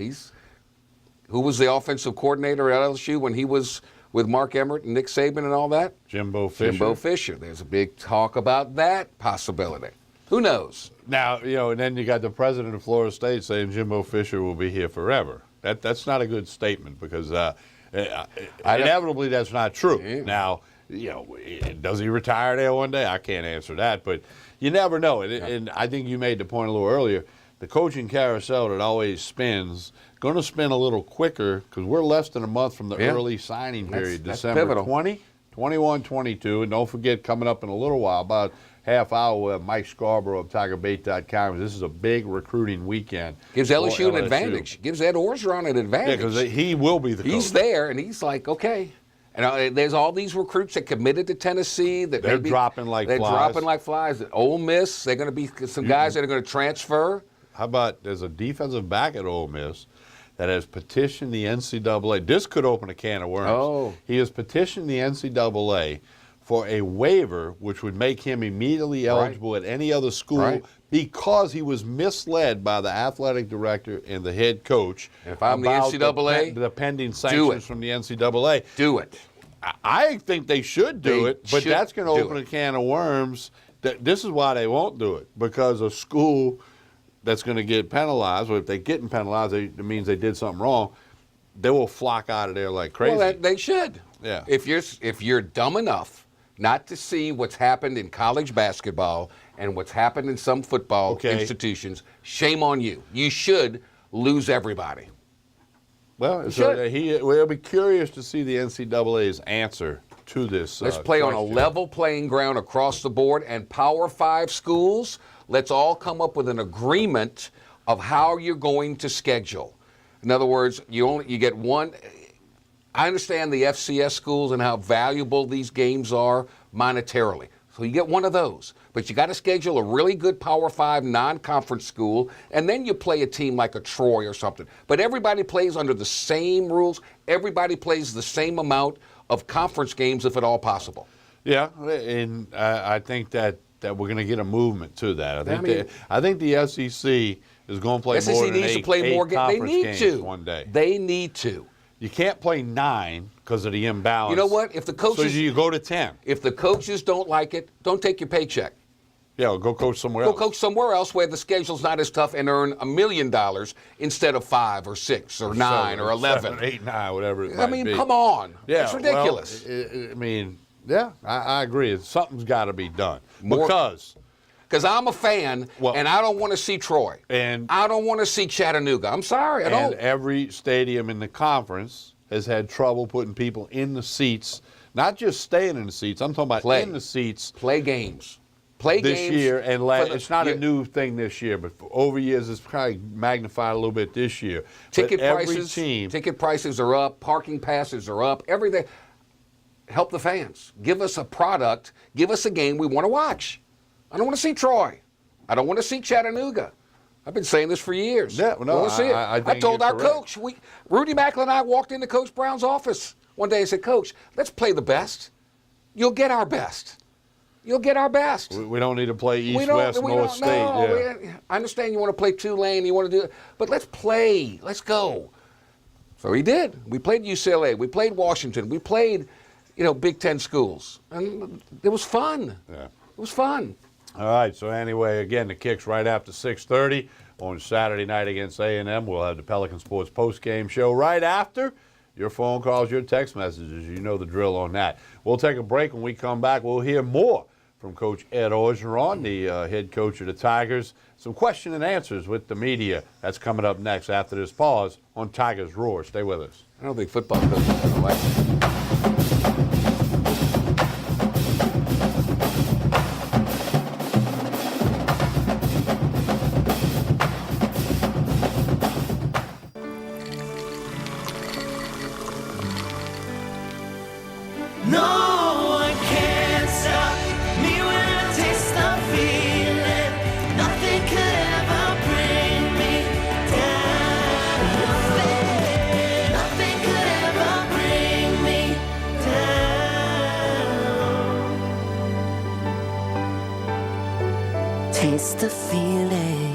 Who was the offensive coordinator at LSU when he was with Mark Emmert and Nick Saban and all that? Jimbo Fisher. Jimbo Fisher. There's a big talk about that possibility. Who knows? Now, and then you got the president of Florida State saying Jimbo Fisher will be here forever. That's not a good statement because inevitably that's not true. Yeah. Now, does he retire there one day? I can't answer that, but you never know. And I think you made the point a little earlier. The coaching carousel that always spins, going to spin a little quicker because we're less than a month from the early signing period, that's December pivotal. 20, 21, 22. And don't forget, coming up in a little while, about half hour, we'll have Mike Scarborough of TigerBait.com. This is a big recruiting weekend. Gives LSU an advantage. Gives Ed Orgeron an advantage. Yeah, because he will be the coach. He's there, and he's like, okay. And there's all these recruits that committed to Tennessee. They're dropping like flies. They're dropping like flies. At Ole Miss, they're going to be some guys that are going to transfer. How about there's a defensive back at Ole Miss that has petitioned the NCAA. This could open a can of worms. Oh. He has petitioned the NCAA for a waiver which would make him immediately eligible at any other school because he was misled by the athletic director and the head coach. If I'm the about NCAA, the pending sanctions from the NCAA. Do it. I think they should do it, but that's going to open a can of worms. This is why they won't do it, because a school that's going to get penalized, or if they're getting penalized, it means they did something wrong, they will flock out of there like crazy. Well, they should. Yeah. If you're dumb enough not to see what's happened in college basketball and what's happened in some football institutions, shame on you. You should lose everybody. Well, we'll be curious to see the NCAA's answer to this. Let's play on a level playing ground across the board, and Power 5 schools, let's all come up with an agreement of how you're going to schedule. In other words, you get one. I understand the FCS schools and how valuable these games are monetarily. So you get one of those. But you got to schedule a really good Power 5 non-conference school, and then you play a team like a Troy or something. But everybody plays under the same rules. Everybody plays the same amount of conference games, if at all possible. Yeah, and I think that we're going to get a movement to that. I think the SEC is going to play more than eight conference games one day. They need to. You can't play 9 because of the imbalance. You know what? If the coaches, so you go to 10. If the coaches don't like it, don't take your paycheck. Yeah, go coach somewhere else. Go coach somewhere else where the schedule's not as tough and earn $1 million instead of 5 or 6 or 9 or 11. 7, 8, 9, whatever it might be. Come on. Yeah, it's ridiculous. Well, I agree. Something's got to be done. Because I'm a fan, and I don't want to see Troy. And I don't want to see Chattanooga. I'm sorry, I don't. And every stadium in the conference has had trouble putting people in the seats, not just staying in the seats. I'm talking about in the seats. Play games. This year, and it's not a new thing this year, but for over years it's probably magnified a little bit this year. Ticket prices are up, parking passes are up, everything. Help the fans. Give us a product. Give us a game we want to watch. I don't want to see Troy. I don't want to see Chattanooga. I've been saying this for years. Yeah, no, I told our coach. Rudy Macklin and I walked into Coach Brown's office one day and said, Coach, let's play the best. You'll get our best. You'll get our best. We don't need to play East, West, North State. I understand you want to play Tulane, you want to do it, but let's play. Let's go. So he did. We played UCLA. We played Washington. We played, Big Ten schools. And it was fun. Yeah. It was fun. All right, so anyway, again, the kick's right after 6:30. on Saturday night against A&M. We'll have the Pelican Sports post-game show right after your phone calls, your text messages. You know the drill on that. We'll take a break. When we come back, we'll hear more from Coach Ed Orgeron, the head coach of the Tigers. Some question and answers with the media. That's coming up next after this pause on Tigers Roar. Stay with us. I don't think football coaches are going to like it. Taste the feeling.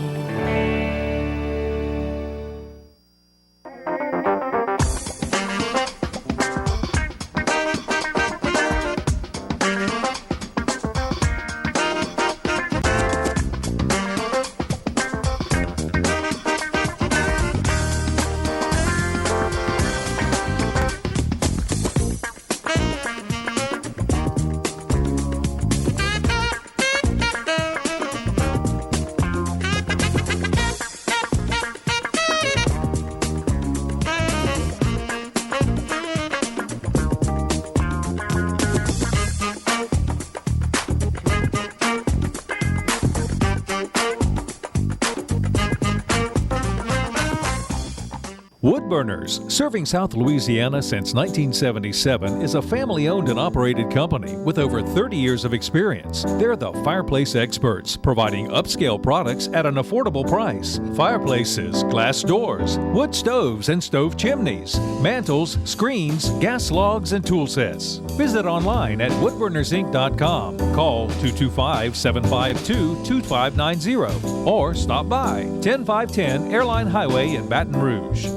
Woodburners, serving South Louisiana since 1977, is a family-owned and operated company with over 30 years of experience. They're the fireplace experts, providing upscale products at an affordable price. Fireplaces, glass doors, wood stoves and stove chimneys, mantles, screens, gas logs, and tool sets. Visit online at woodburnersinc.com. Call 225-752-2590 or stop by 10510 Airline Highway in Baton Rouge.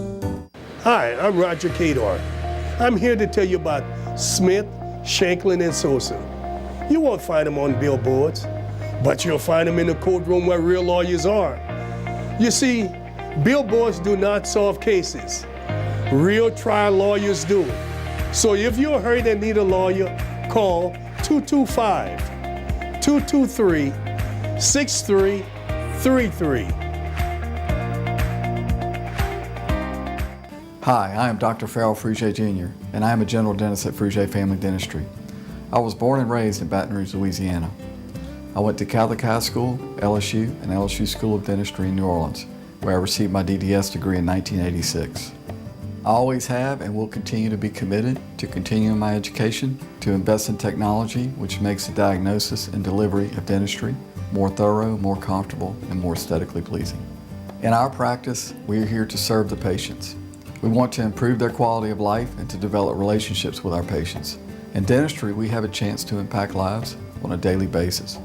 Hi, I'm Roger Kador. I'm here to tell you about Smith, Shanklin, and Sosa. You won't find them on billboards, but you'll find them in the courtroom where real lawyers are. You see, billboards do not solve cases. Real trial lawyers do. So if you're hurt and need a lawyer, call 225-223-6333. Hi, I am Dr. Farrell Frugier Jr., and I am a general dentist at Frugier Family Dentistry. I was born and raised in Baton Rouge, Louisiana. I went to Catholic High School, LSU, and LSU School of Dentistry in New Orleans, where I received my DDS degree in 1986. I always have and will continue to be committed to continuing my education, to invest in technology which makes the diagnosis and delivery of dentistry more thorough, more comfortable, and more aesthetically pleasing. In our practice, we are here to serve the patients. We want to improve their quality of life and to develop relationships with our patients. In dentistry, we have a chance to impact lives on a daily basis,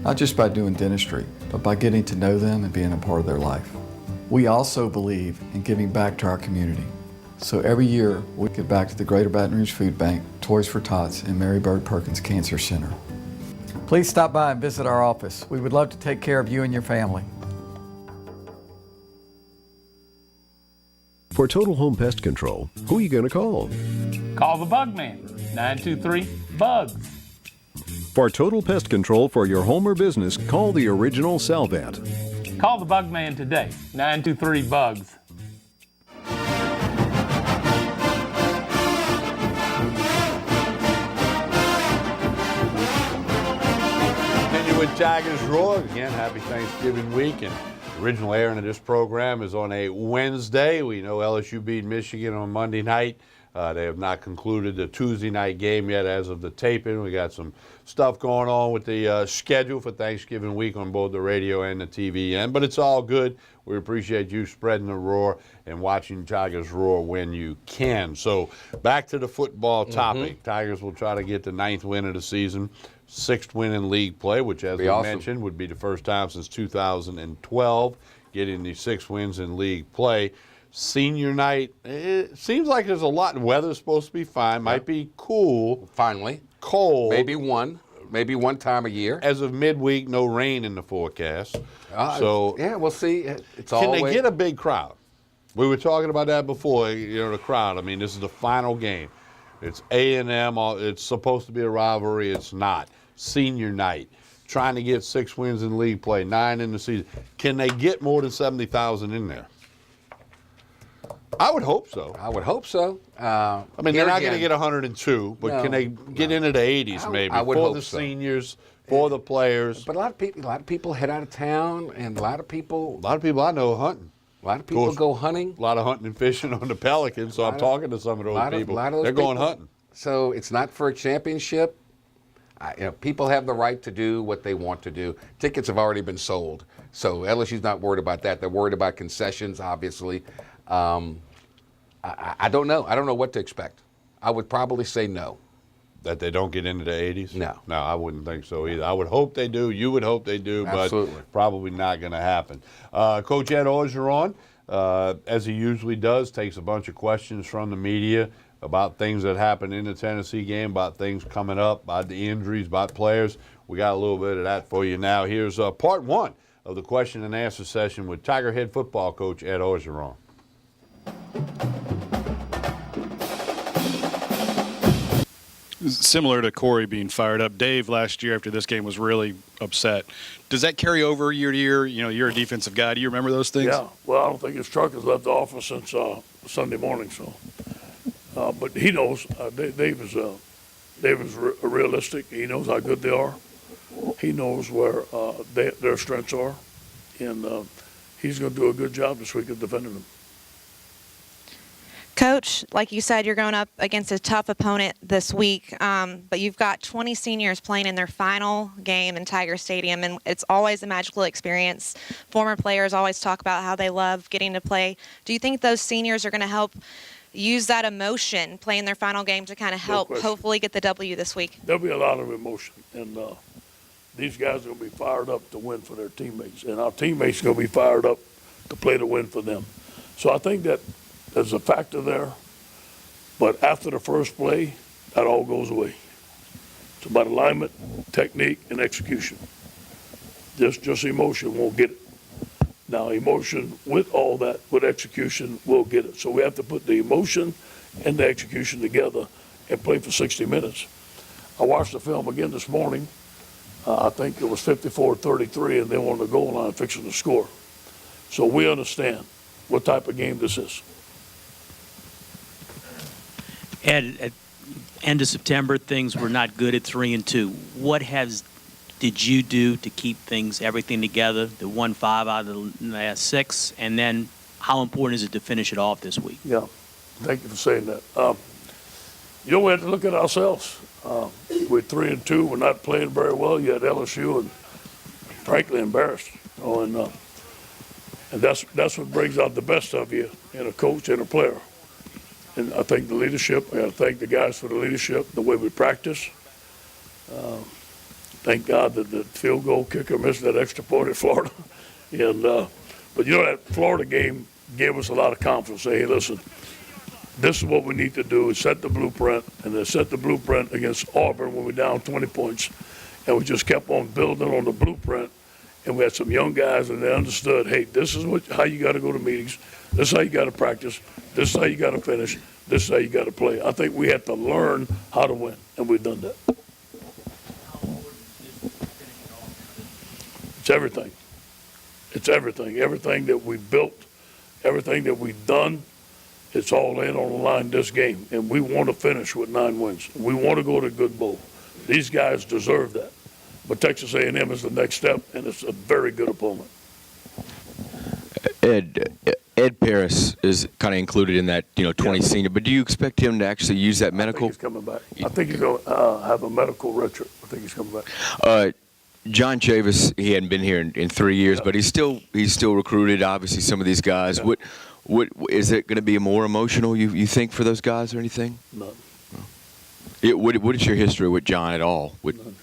not just by doing dentistry, but by getting to know them and being a part of their life. We also believe in giving back to our community. So every year, we give back to the Greater Baton Rouge Food Bank, Toys for Tots, and Mary Bird Perkins Cancer Center. Please stop by and visit our office. We would love to take care of you and your family. For Total Home Pest Control, who are you going to call? Call the Bug Man, 923-BUGS. For total pest control for your home or business, call the original Salvat. Call the Bug Man today, 923-BUGS. Continue with Tigers Roar. Again, happy Thanksgiving week. And original airing of this program is on a Wednesday. We know LSU beat Michigan on Monday night. They have not concluded the Tuesday night game yet as of the taping. We got some stuff going on with the schedule for Thanksgiving week on both the radio and the TV end, but it's all good. We appreciate you spreading the roar and watching Tigers roar when you can. So back to the football topic. Tigers will try to get the 9th win of the season, 6th win in league play, which as we mentioned would be the first time since 2012, getting the 6 wins in league play. Senior night, it seems like there's a lot. Weather's supposed to be fine. Might be cool. Finally. Cold. Maybe one. maybe one time a year. As of midweek, no rain in the forecast. So yeah, we'll see. It's can always they get a big crowd? We were talking about that before. The crowd. I mean, this is the final game. It's A&M. It's supposed to be a rivalry. It's not. Senior night. Trying to get 6 wins in league play, 9 in the season. Can they get more than 70,000 in there? I would hope so. I would hope so. I mean, they're not going to get 102, but can they get into the 80s maybe I would for hope the so. seniors, for the players? But a lot of people head out of town, and a lot of people I know are hunting. A lot of people go hunting. A lot of hunting and fishing on the Pelicans, so I'm talking to some of those people. They're going hunting. So it's not for a championship. People have the right to do what they want to do. Tickets have already been sold, so LSU's not worried about that. They're worried about concessions, obviously. I don't know. I don't know what to expect. I would probably say no. That they don't get into the 80s? No. No, I wouldn't think so either. I would hope they do. You would hope they do, Absolutely. But probably not going to happen. Coach Ed Orgeron, as he usually does, takes a bunch of questions from the media about things that happened in the Tennessee game, about things coming up, about the injuries, about players. We got a little bit of that for you now. Here's part 1 of the question and answer session with Tiger head football coach Ed Orgeron. Similar to Corey being fired up, Dave last year after this game was really upset. Does that carry over year to year? You're a defensive guy. Do you remember those things? Yeah. Well, I don't think his truck has left the office since Sunday morning. So, but he knows. Dave is realistic. He knows how good they are. He knows where their strengths are, and he's going to do a good job this week of defending them. Coach, like you said, you're going up against a tough opponent this week, but you've got 20 seniors playing in their final game in Tiger Stadium, and it's always a magical experience. Former players always talk about how they love getting to play. Do you think those seniors are going to help use that emotion playing their final game to kind of help hopefully get the W this week? There'll be a lot of emotion, and these guys are going to be fired up to win for their teammates, and our teammates are going to be fired up to play to win for them. So I think that there's a factor there, but after the first play, that all goes away. It's about alignment, technique, and execution. Just emotion won't get it. Now, emotion with all that, with execution, will get it. So we have to put the emotion and the execution together and play for 60 minutes. I watched the film again this morning. I think it was 54-33, and they were on the goal line fixing to score. So we understand what type of game this is. Ed, at end of September, things were not good at 3-2. What did you do to keep everything together? The 1-5 out of the last 6, and then how important is it to finish it off this week? Yeah, thank you for saying that. We have to look at ourselves. We're 3-2. We're not playing very well. You had LSU, and frankly embarrassed. And that's what brings out the best of you in a coach and a player. And I think the leadership, I got to thank the guys for the leadership, the way we practice. Thank God that the field goal kicker missed that extra point at Florida. But that Florida game gave us a lot of confidence. Say, hey, listen, this is what we need to do is set the blueprint, and then set the blueprint against Auburn when we're down 20 points. And we just kept on building on the blueprint. And we had some young guys, and they understood, hey, this is how you got to go to meetings. This is how you got to practice. This is how you got to finish. This is how you got to play. I think we had to learn how to win, and we've done that. It's everything. It's everything. Everything that we built, everything that we've done, it's all in on the line this game. And we want to finish with 9 wins. We want to go to a good bowl. These guys deserve that. But Texas A&M is the next step, and it's a very good opponent. Ed Paris is kind of included in that 20 senior, but do you expect him to actually use that medical? I think he's coming back. I think he's going to have a medical retro. I think he's coming back. John Chavis, he hadn't been here in 3 years, but he's still recruited. Obviously, some of these guys. Yeah. What is it going to be more emotional? You think for those guys or anything? None. What is your history with John at all? None.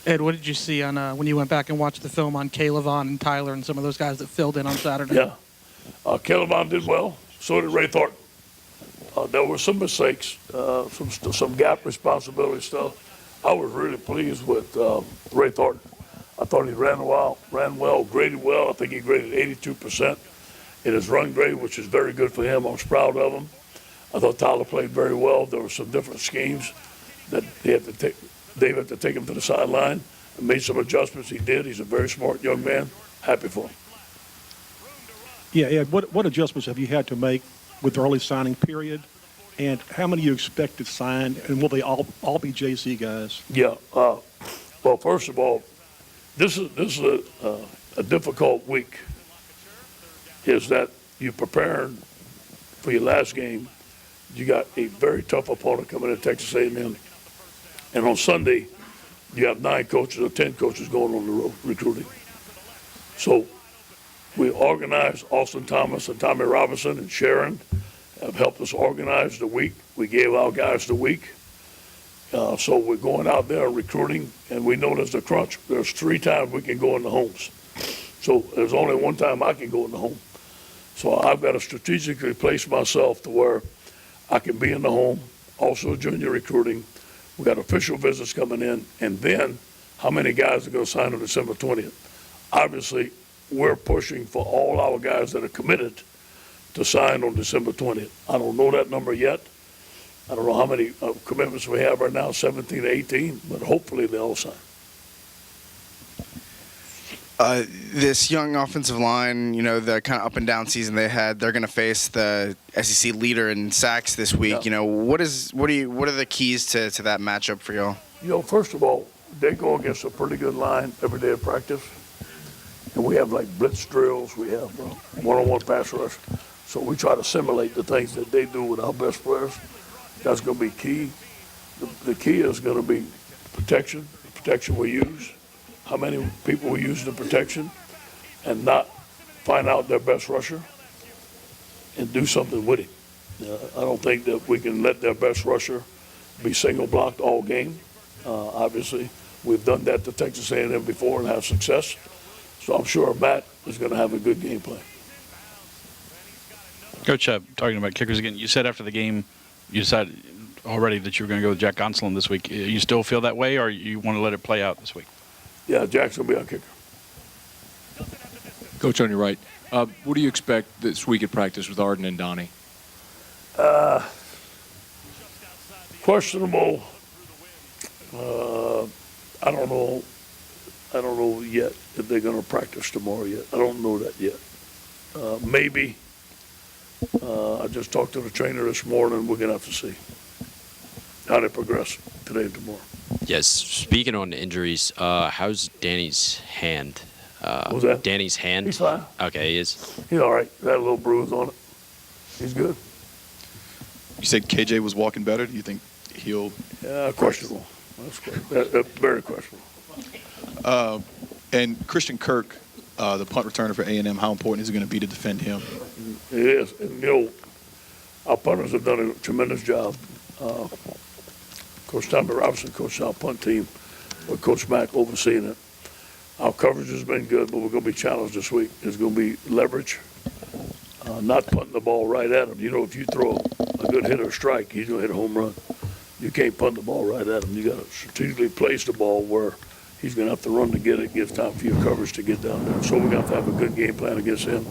Ed, what did you see on when you went back and watched the film on Caleb and Tyler and some of those guys that filled in on Saturday? Yeah. Caleb did well. So did Ray Thornton. there were some mistakes, some gap responsibility stuff. I was really pleased with Ray Thornton. I thought he ran well, graded well. I think he graded 82% in his run grade, which is very good for him. I was proud of him. I thought Tyler played very well. There were some different schemes that Dave had to take him to the sideline and made some adjustments. He did. He's a very smart young man. Happy for him. Yeah, Ed, what adjustments have you had to make with the early signing period? And how many you expect to sign? And will they all be JC guys? Yeah. Well, first of all, this is a difficult week. Is that you're preparing for your last game. You got a very tough opponent coming in Texas A&M. And on Sunday, you have 9 coaches or 10 coaches going on the road recruiting. So we organized Austin Thomas and Tommy Robinson and Sharon have helped us organize the week. We gave our guys the week. So we're going out there recruiting, and we know there's a crunch. There's 3 times we can go in the homes. So there's only 1 time I can go in the home. So I've got to strategically place myself to where I can be in the home, also junior recruiting. We got official visits coming in, and then how many guys are going to sign on December 20th? Obviously, we're pushing for all our guys that are committed to sign on December 20th. I don't know that number yet. I don't know how many commitments we have right now, 17 to 18, but hopefully they all sign. This young offensive line, you know, the kind of up and down season they had, they're going to face the SEC leader in sacks this week. Yeah. You know, what are the keys to that matchup for y'all? You know, first of all, they go against a pretty good line every day of practice. And we have like blitz drills, we have one-on-one pass rush. So we try to simulate the things that they do with our best players. That's going to be key. The key is going to be protection we use, how many people we use in the protection, and not find out their best rusher and do something with him. I don't think that we can let their best rusher be single blocked all game. Obviously, we've done that to Texas A&M before and have success. So I'm sure Matt is going to have a good game plan. Coach, talking about kickers again, you said after the game you decided already that you were going to go with Jack Gonsolin this week. You still feel that way, or you want to let it play out this week? Yeah, Jack's going to be our kicker. Coach, on your right, what do you expect this week at practice with Arden and Donnie? Questionable. I don't know. I don't know yet if they're going to practice tomorrow yet. I don't know that yet. Maybe. I just talked to the trainer this morning. We're going to have to see how they progress today and tomorrow. Yes. Speaking on injuries, how's Danny's hand? What was that? Danny's hand? He's fine. Okay, he is. He's all right. Got a little bruise on it. He's good. You said KJ was walking better. Do you think he'll? Questionable. That's very questionable. And Christian Kirk, the punt returner for A&M, how important is it going to be to defend him? It is. And, you know, our punters have done a tremendous job. Coach Tommy Robinson coached our punt team with Coach Mack overseeing it. Our coverage has been good, but we're going to be challenged this week. It's going to be leverage, not punting the ball right at him. You know, if you throw a good hit or strike, he's going to hit a home run. You can't punt the ball right at him. You got to strategically place the ball where he's going to have to run to get it, gives time for your coverage to get down there. So we're going to have a good game plan against him.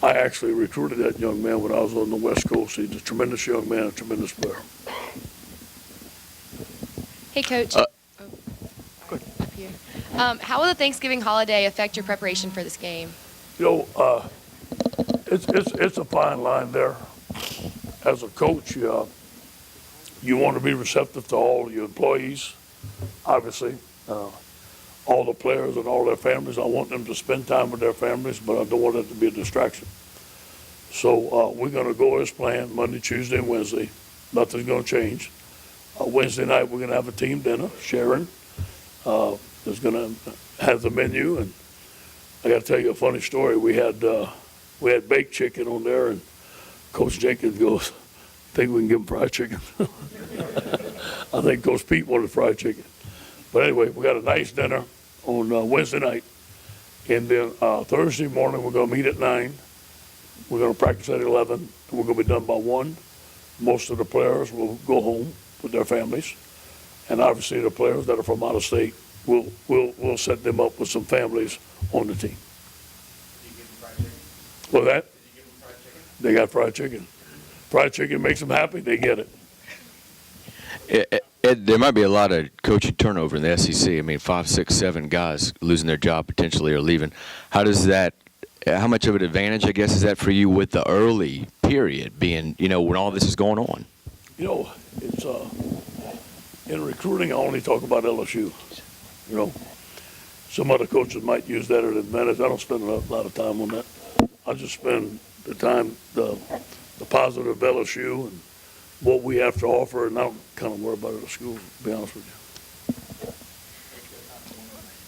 I actually recruited that young man when I was on the West Coast. He's a tremendous young man, a tremendous player. Hey, Coach. Up here. How will the Thanksgiving holiday affect your preparation for this game? You know, it's a fine line there. As a coach, you want to be receptive to all your employees, obviously. All the players and all their families. I want them to spend time with their families, but I don't want it to be a distraction. So we're going to go as planned Monday, Tuesday, and Wednesday. Nothing's going to change. Wednesday night, we're going to have a team dinner. Sharon is going to have the menu. And I got to tell you a funny story. We had baked chicken on there, and Coach Jenkins goes, I think we can give him fried chicken. I think Coach Pete wanted fried chicken. But anyway, we got a nice dinner on Wednesday night. And then Thursday morning, we're going to meet at 9. We're going to practice at 11. And we're going to be done by 1. most of the players will go home with their families. And obviously the players that are from out of state, we'll set them up with some families on the team. Well, that? They got fried chicken. Fried chicken makes them happy, they get it. Ed, there might be a lot of coaching turnover in the SEC. I mean, 5, 6, 7 guys losing their job potentially or leaving. How much of an advantage, I guess, is that for you with the early period being, when all this is going on? It's in recruiting, I only talk about LSU. Some other coaches might use that as an advantage. I don't spend a lot of time on that. I just spend the time, the positive LSU and what we have to offer, and I don't kind of worry about it at school, to be honest with you.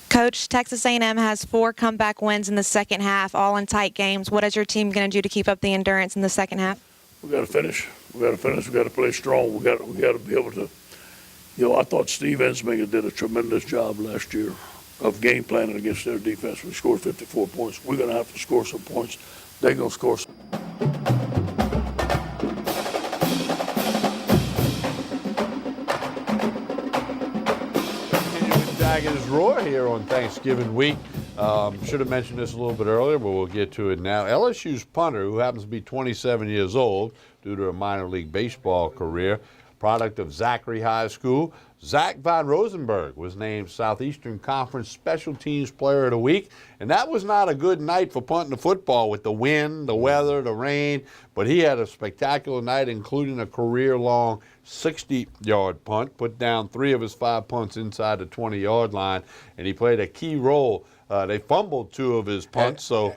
Coach, Texas A&M has 4 comeback wins in the second half, all in tight games. What is your team going to do to keep up the endurance in the second half? We got to finish. We got to play strong. We got to be able to. I thought Steve Ensminger did a tremendous job last year of game planning against their defense. We scored 54 points. We're going to have to score some points. They're going to score some. Tigers roar here on Thanksgiving week. Should have mentioned this a little bit earlier, but we'll get to it now. LSU's punter, who happens to be 27 years old due to a minor league baseball career, product of Zachary High School, Zach Von Rosenberg was named Southeastern Conference Special Teams Player of the Week, and that was not a good night for punting the football with the wind, the weather, the rain, but he had a spectacular night, including a career-long 60-yard punt, put down 3 of his 5 punts inside the 20-yard line, and he played a key role. They fumbled 2 of his punts, so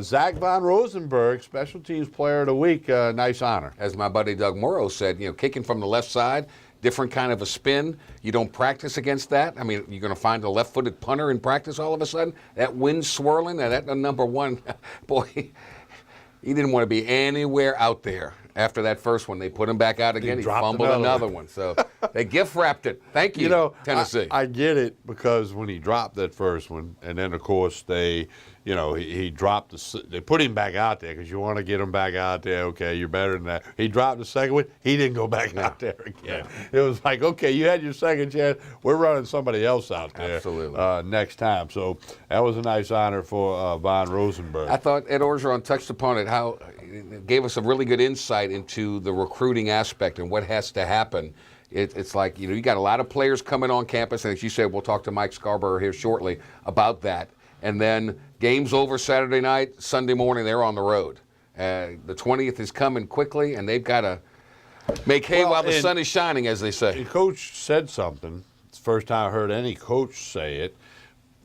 Zach Von Rosenberg, Special Teams Player of the Week, nice honor. As my buddy Doug Morrow said, kicking from the left side, different kind of a spin. You don't practice against that. I mean, you're going to find a left-footed punter in practice all of a sudden. That wind swirling, that number one, boy, he didn't want to be anywhere out there. After that first one, they put him back out again. He fumbled another one. So they gift-wrapped it. Thank you, Tennessee. I get it, because when he dropped that first one, and then, of course, he dropped they put him back out there because you want to get him back out there. Okay, you're better than that. He dropped the second one. He didn't go back out there again. It was like, okay, you had your second chance. We're running somebody else out there. Absolutely. Next time. So that was a nice honor for Von Rosenberg. I thought Ed Orgeron touched upon it, how it gave us a really good insight into the recruiting aspect and what has to happen. It's like, you got a lot of players coming on campus, and as you said, we'll talk to Mike Scarborough here shortly about that. And then game's over Saturday night, Sunday morning, they're on the road. The 20th is coming quickly, and they've got to make hay while the sun is shining, as they say. The coach said something. It's the first time I heard any coach say it.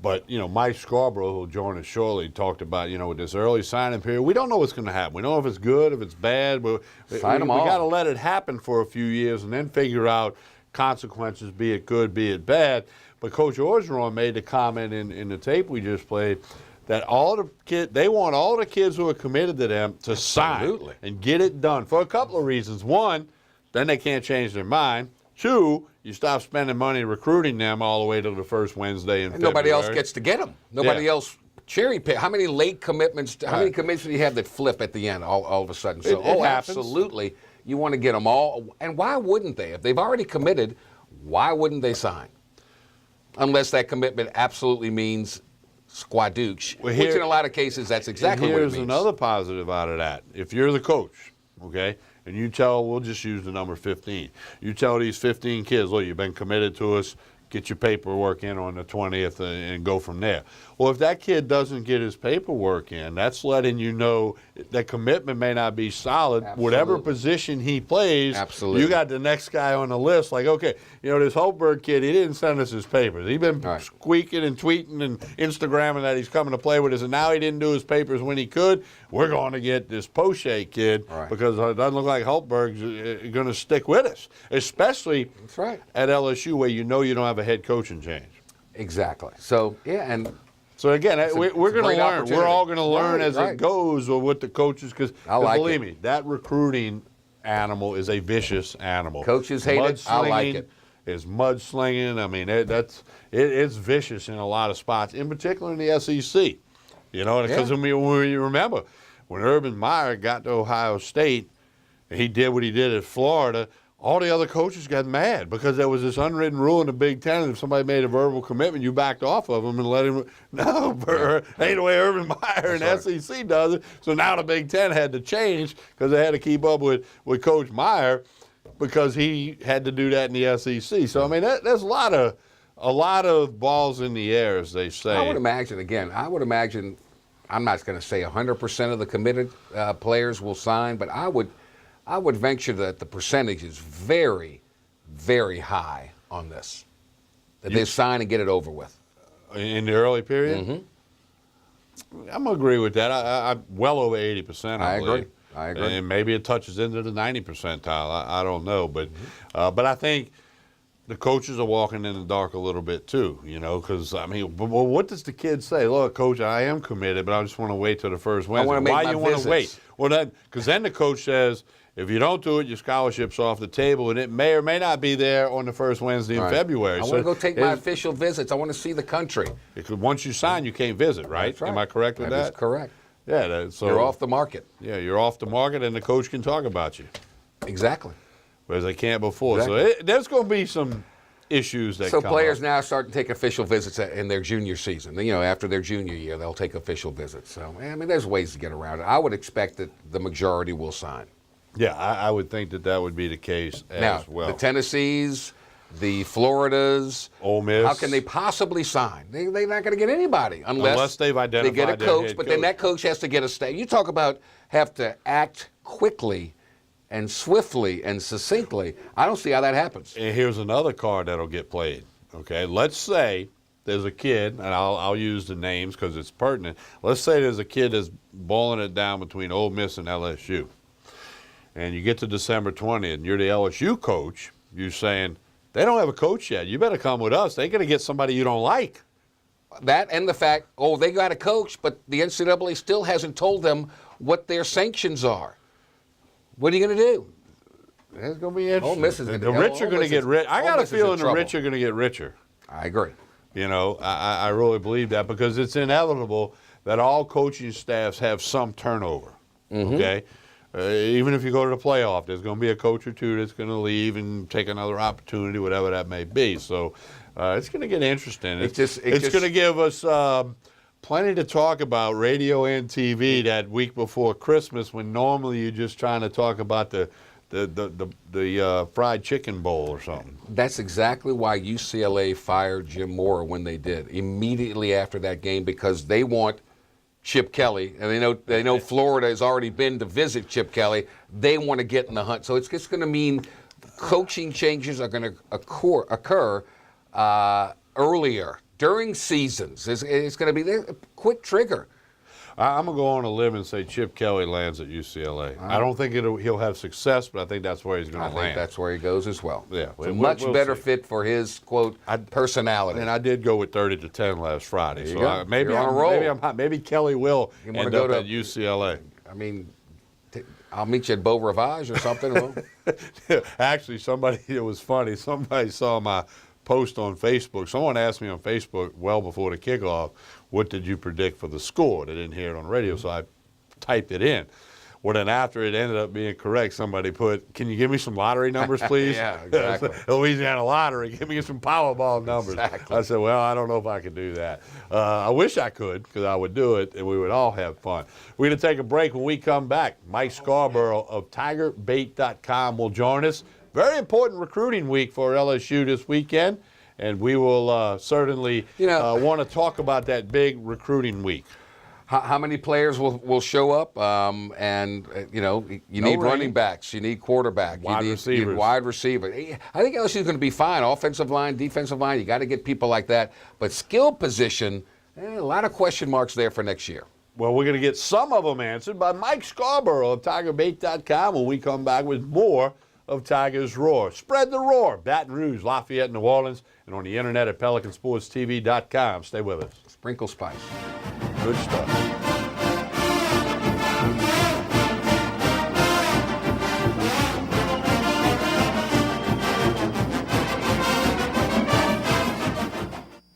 But, Mike Scarborough, who'll join us shortly, talked about, with this early signing period, we don't know what's going to happen. We don't know if it's good, if it's bad. But Sign them all. We got to let it happen for a few years and then figure out consequences, be it good, be it bad. But Coach Orgeron made the comment in the tape we just played that they want all the kids who are committed to them to sign and get it done for a couple of reasons. One, then they can't change their mind. 2, you stop spending money recruiting them all the way to the first Wednesday in February. Nobody else gets to get them. Nobody else cherry pick. How many late commitments? How many commitments do you have that flip at the end all of a sudden? So, it happens. Absolutely. You want to get them all. And why wouldn't they? If they've already committed, why wouldn't they sign? Unless that commitment absolutely means squadooch, which in a lot of cases that's exactly what it means. Here's another positive out of that. If you're the coach, okay, and you we'll just use the number 15. You tell these 15 kids, look, you've been committed to us, get your paperwork in on the 20th and go from there. Well, if that kid doesn't get his paperwork in, that's letting you know that commitment may not be solid. Absolutely. Whatever position he plays, you got the next guy on the list. Like, okay, this Holberg kid, he didn't send us his papers. He's been squeaking and tweeting and Instagramming that he's coming to play with us, and now he didn't do his papers when he could. We're going to get this Poche kid because it doesn't look like Holberg's going to stick with us, especially at LSU where you don't have a head coaching change. Exactly. So, So again, we're going to learn. We're all going to learn as it goes with the coaches, because believe me, that recruiting animal is a vicious animal. Coaches hate it. I like it. Is mudslinging. I mean, it's vicious in a lot of spots, in particular in the SEC. Because when you remember when Urban Meyer got to Ohio State, and he did what he did at Florida, all the other coaches got mad because there was this unwritten rule in the Big Ten. If somebody made a verbal commitment, you backed off of them and let him. No, ain't the way Urban Meyer and SEC does it. So now the Big Ten had to change because they had to keep up with Coach Meyer because he had to do that in the SEC. So I mean, there's a lot of balls in the air, as they say. I would imagine. I'm not going to say 100% of the committed players will sign, but I would venture that the percentage is very, very high on this. That they sign and get it over with. In the early period? Mm-hmm. I'm going to agree with that. I'm well over 80%, I believe. I agree. And maybe it touches into the 90 percentile. I don't know. But I think the coaches are walking in the dark a little bit too, because, I mean, well, what does the kid say? Look, Coach, I am committed, but I just want to wait till the first Wednesday. Why you want to wait? Well, because then the coach says, if you don't do it, your scholarship's off the table, and it may or may not be there on the first Wednesday in February. I want to go take my official visits. I want to see the country. Because once you sign, you can't visit, right? That's right. Am I correct with that? That is correct. Yeah. So you're off the market. Yeah, you're off the market, and the coach can talk about you. Exactly. Whereas they can't before. Exactly. So there's going to be some issues that come up. So players now start to take official visits in their junior season. After their junior year, they'll take official visits. So, I mean, there's ways to get around it. I would expect that the majority will sign. Yeah, I would think that would be the case as well. The Tennessees, the Floridas, Ole Miss. How can they possibly sign? They're not going to get anybody unless they've identified they get a their coach. head But then that coach has to get a stay. You talk about have to act quickly and swiftly and succinctly. I don't see how that happens. And here's another card that'll get played. Okay, let's say there's a kid, and I'll use the names because it's pertinent. Let's say there's a kid that's balling it down between Ole Miss and LSU. And you get to December 20th, and you're the LSU coach, you're saying, they don't have a coach yet. You better come with us. They're going to get somebody you don't like. That and the fact, they got a coach, but the NCAA still hasn't told them what their sanctions are. What are you going to do? It's going to be interesting. Ole Miss is the rich are going to get rich. I got a feeling the rich are going to get richer. I agree. I really believe that because it's inevitable that all coaching staffs have some turnover, okay? Even if you go to the playoff, there's going to be a coach or two that's going to leave and take another opportunity, whatever that may be. So it's going to get interesting. It's going to give us plenty to talk about, radio and TV, that week before Christmas, when normally you're just trying to talk about the fried chicken bowl or something. That's exactly why UCLA fired Jim Mora when they did, immediately after that game, because they want Chip Kelly, and they know Florida has already been to visit Chip Kelly. They want to get in the hunt. So it's just going to mean coaching changes are going to occur earlier, during seasons. It's going to be a quick trigger. I'm going to go on a limb and say Chip Kelly lands at UCLA. I don't think he'll have success, but I think that's where he's going to land. I think that's where he goes as well. Yeah, it's a much better fit for his, quote, personality. And I did go with 30-10 last Friday. There you go. Maybe You're on a roll. Maybe I'm hot. Maybe Kelly will end up at UCLA. I mean, I'll meet you at Beau Rivage or something. Actually, it was funny. Somebody saw my post on Facebook. Someone asked me on Facebook well before the kickoff, what did you predict for the score? They didn't hear it on radio, so I typed it in. Well, then after it ended up being correct, somebody put, can you give me some lottery numbers, please? Yeah, exactly. Louisiana Lottery, give me some Powerball numbers. Exactly. I said, well, I don't know if I could do that. I wish I could, because I would do it, and we would all have fun. We're going to take a break. When we come back, Mike Scarborough of TigerBait.com will join us. Very important recruiting week for LSU this weekend, and we will certainly want to talk about that big recruiting week. How many players will show up? You need running backs, you need quarterback, you need wide receiver. I think LSU is going to be fine. Offensive line, defensive line, you got to get people like that. But skill position, a lot of question marks there for next year. Well, we're going to get some of them answered by Mike Scarborough of TigerBait.com when we come back with more of Tigers Roar. Spread the roar. Baton Rouge, Lafayette, New Orleans, and on the internet at PelicanSportsTV.com. Stay with us. Sprinkle spice. Good stuff.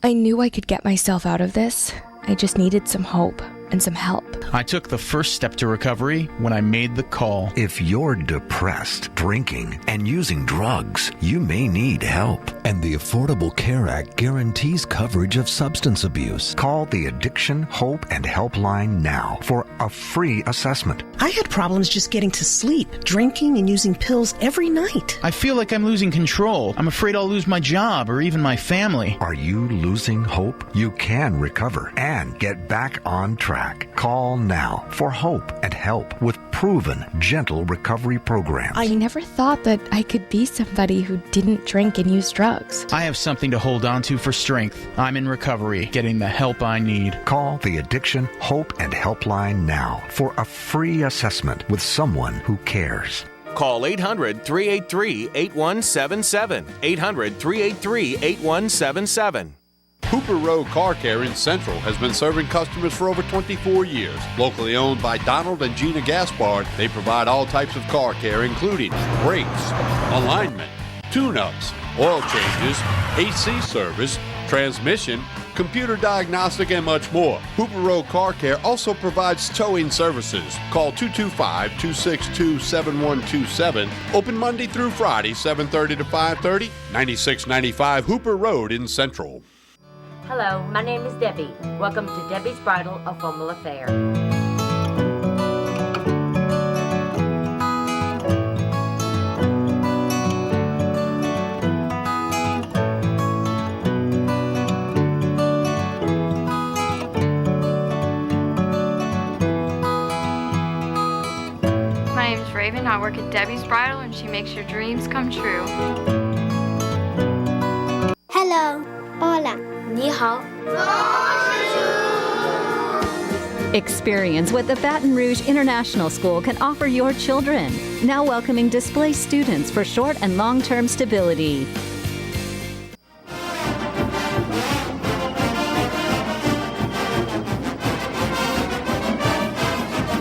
I knew I could get myself out of this. I just needed some hope and some help. I took the first step to recovery when I made the call. If you're depressed, drinking, and using drugs, you may need help. And the Affordable Care Act guarantees coverage of substance abuse. Call the Addiction, Hope, and Helpline now for a free assessment. I had problems just getting to sleep, drinking and using pills every night. I feel like I'm losing control. I'm afraid I'll lose my job or even my family. Are you losing hope? You can recover and get back on track. Call now for hope and help with proven, gentle recovery programs. I never thought that I could be somebody who didn't drink and use drugs. I have something to hold on to for strength. I'm in recovery, getting the help I need. Call the Addiction, Hope, and Helpline now for a free assessment with someone who cares. Call 800-383-8177. 800-383-8177. Hooper Road Car Care in Central has been serving customers for over 24 years. Locally owned by Donald and Gina Gaspard, they provide all types of car care, including brakes, alignment, tune-ups, oil changes, AC service, transmission, computer diagnostic, and much more. Hooper Road Car Care also provides towing services. Call 225-262-7127. Open Monday through Friday, 7:30 to 5:30, 9695 Hooper Road in Central. Hello, my name is Debbie. Welcome to Debbie's Bridal, a formal affair. My name's Raven. I work at Debbie's Bridal, and she makes your dreams come true. Hello. Hola. 你好. Experience what the Baton Rouge International School can offer your children. Now welcoming displaced students for short and long-term stability.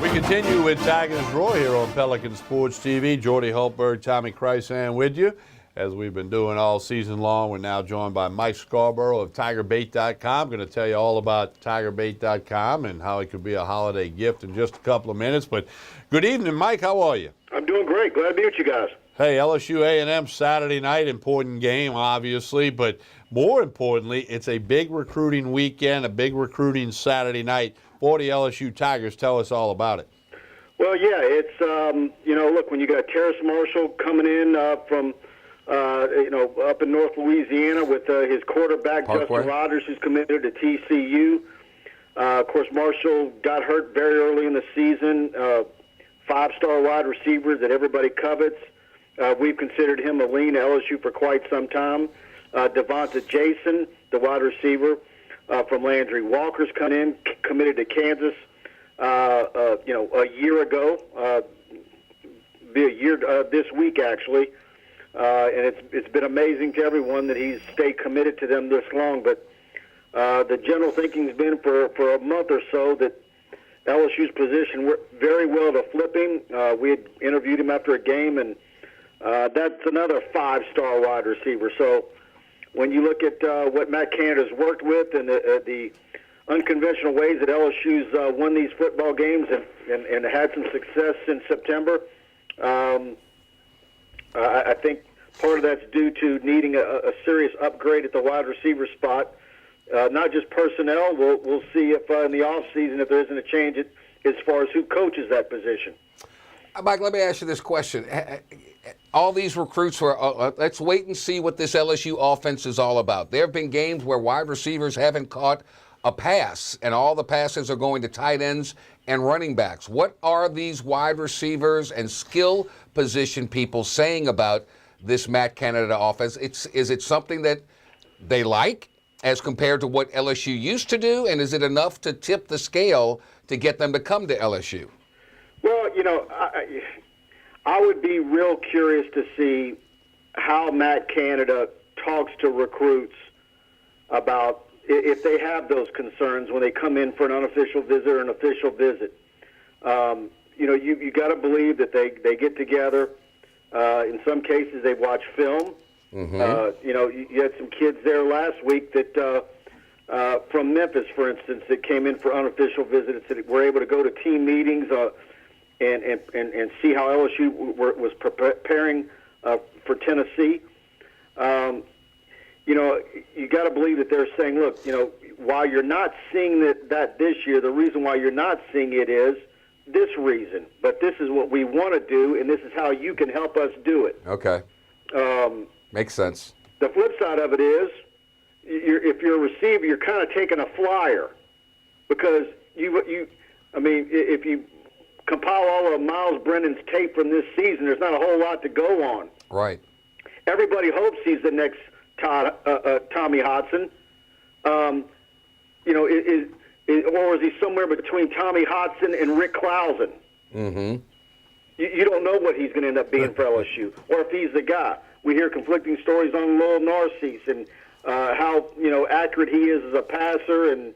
We continue with Tigers Roy here on Pelican Sports TV. Jordy Hultberg, Tommy Chrysan with you. As we've been doing all season long, we're now joined by Mike Scarborough of TigerBait.com. Going to tell you all about TigerBait.com and how it could be a holiday gift in just a couple of minutes. But good evening, Mike. How are you? I'm doing great. Glad to be with you guys. Hey, LSU A&M Saturday night, important game, obviously. But more importantly, it's a big recruiting weekend, a big recruiting Saturday night for the LSU Tigers. Tell us all about it. Well, yeah, it's, look, when you got Terrace Marshall coming in from up in North Louisiana with his quarterback, Parkway. Justin Rogers, who's committed to TCU. Of course, Marshall got hurt very early in the season. Five-star wide receiver that everybody covets. We've considered him a lean LSU for quite some time. Devonta Jason, the wide receiver from Landry Walker's come in, committed to Kansas, a year ago. Be a year this week, actually. And it's been amazing to everyone that he's stayed committed to them this long. But the general thinking's been for a month or so that LSU's position very well to flip him. We had interviewed him after a game, and that's another five-star wide receiver. So when you look at what Matt Canada's worked with and the unconventional ways that LSU's won these football games and had some success in September, I think part of that's due to needing a serious upgrade at the wide receiver spot. Not just personnel. We'll see if in the offseason if there isn't a change as far as who coaches that position. Mike, let me ask you this question. All these recruits let's wait and see what this LSU offense is all about. There have been games where wide receivers haven't caught a pass, and all the passes are going to tight ends and running backs. What are these wide receivers and skill position people saying about this Matt Canada offense? Is it something that they like as compared to what LSU used to do, and is it enough to tip the scale to get them to come to LSU? Well, I would be real curious to see how Matt Canada talks to recruits about if they have those concerns when they come in for an unofficial visit or an official visit. You got to believe that they get together. In some cases, they watch film. Mm-hmm. You had some kids there last week that from Memphis, for instance, that came in for unofficial visits that were able to go to team meetings and see how LSU was preparing for Tennessee. You know, you got to believe that they're saying, look, you know, while you're not seeing that this year, the reason why you're not seeing it is this reason. But this is what we want to do, and this is how you can help us do it. Okay. Makes sense. The flip side of it is, if you're a receiver, you're kind of taking a flyer because if you compile all of Miles Brennan's tape from this season, there's not a whole lot to go on. Right. Everybody hopes he's the next Tommy Hodson. You know, or is he somewhere between Tommy Hodson and Rick Clausen? Mm-hmm. You don't know what he's going to end up being for LSU, or if he's the guy. We hear conflicting stories on Lowell Narcisse and how, you know, accurate he is as a passer and,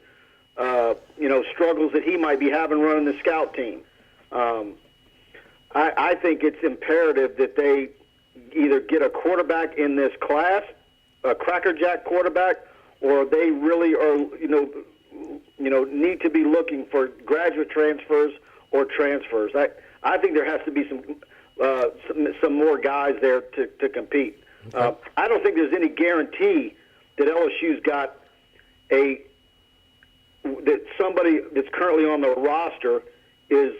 you know, struggles that he might be having running the scout team. I think it's imperative that they either get a quarterback in this class, a crackerjack quarterback, or they really are, you know, need to be looking for graduate transfers or transfers. I think there has to be some more guys there to compete. Okay. I don't think there's any guarantee that LSU's got that somebody that's currently on the roster is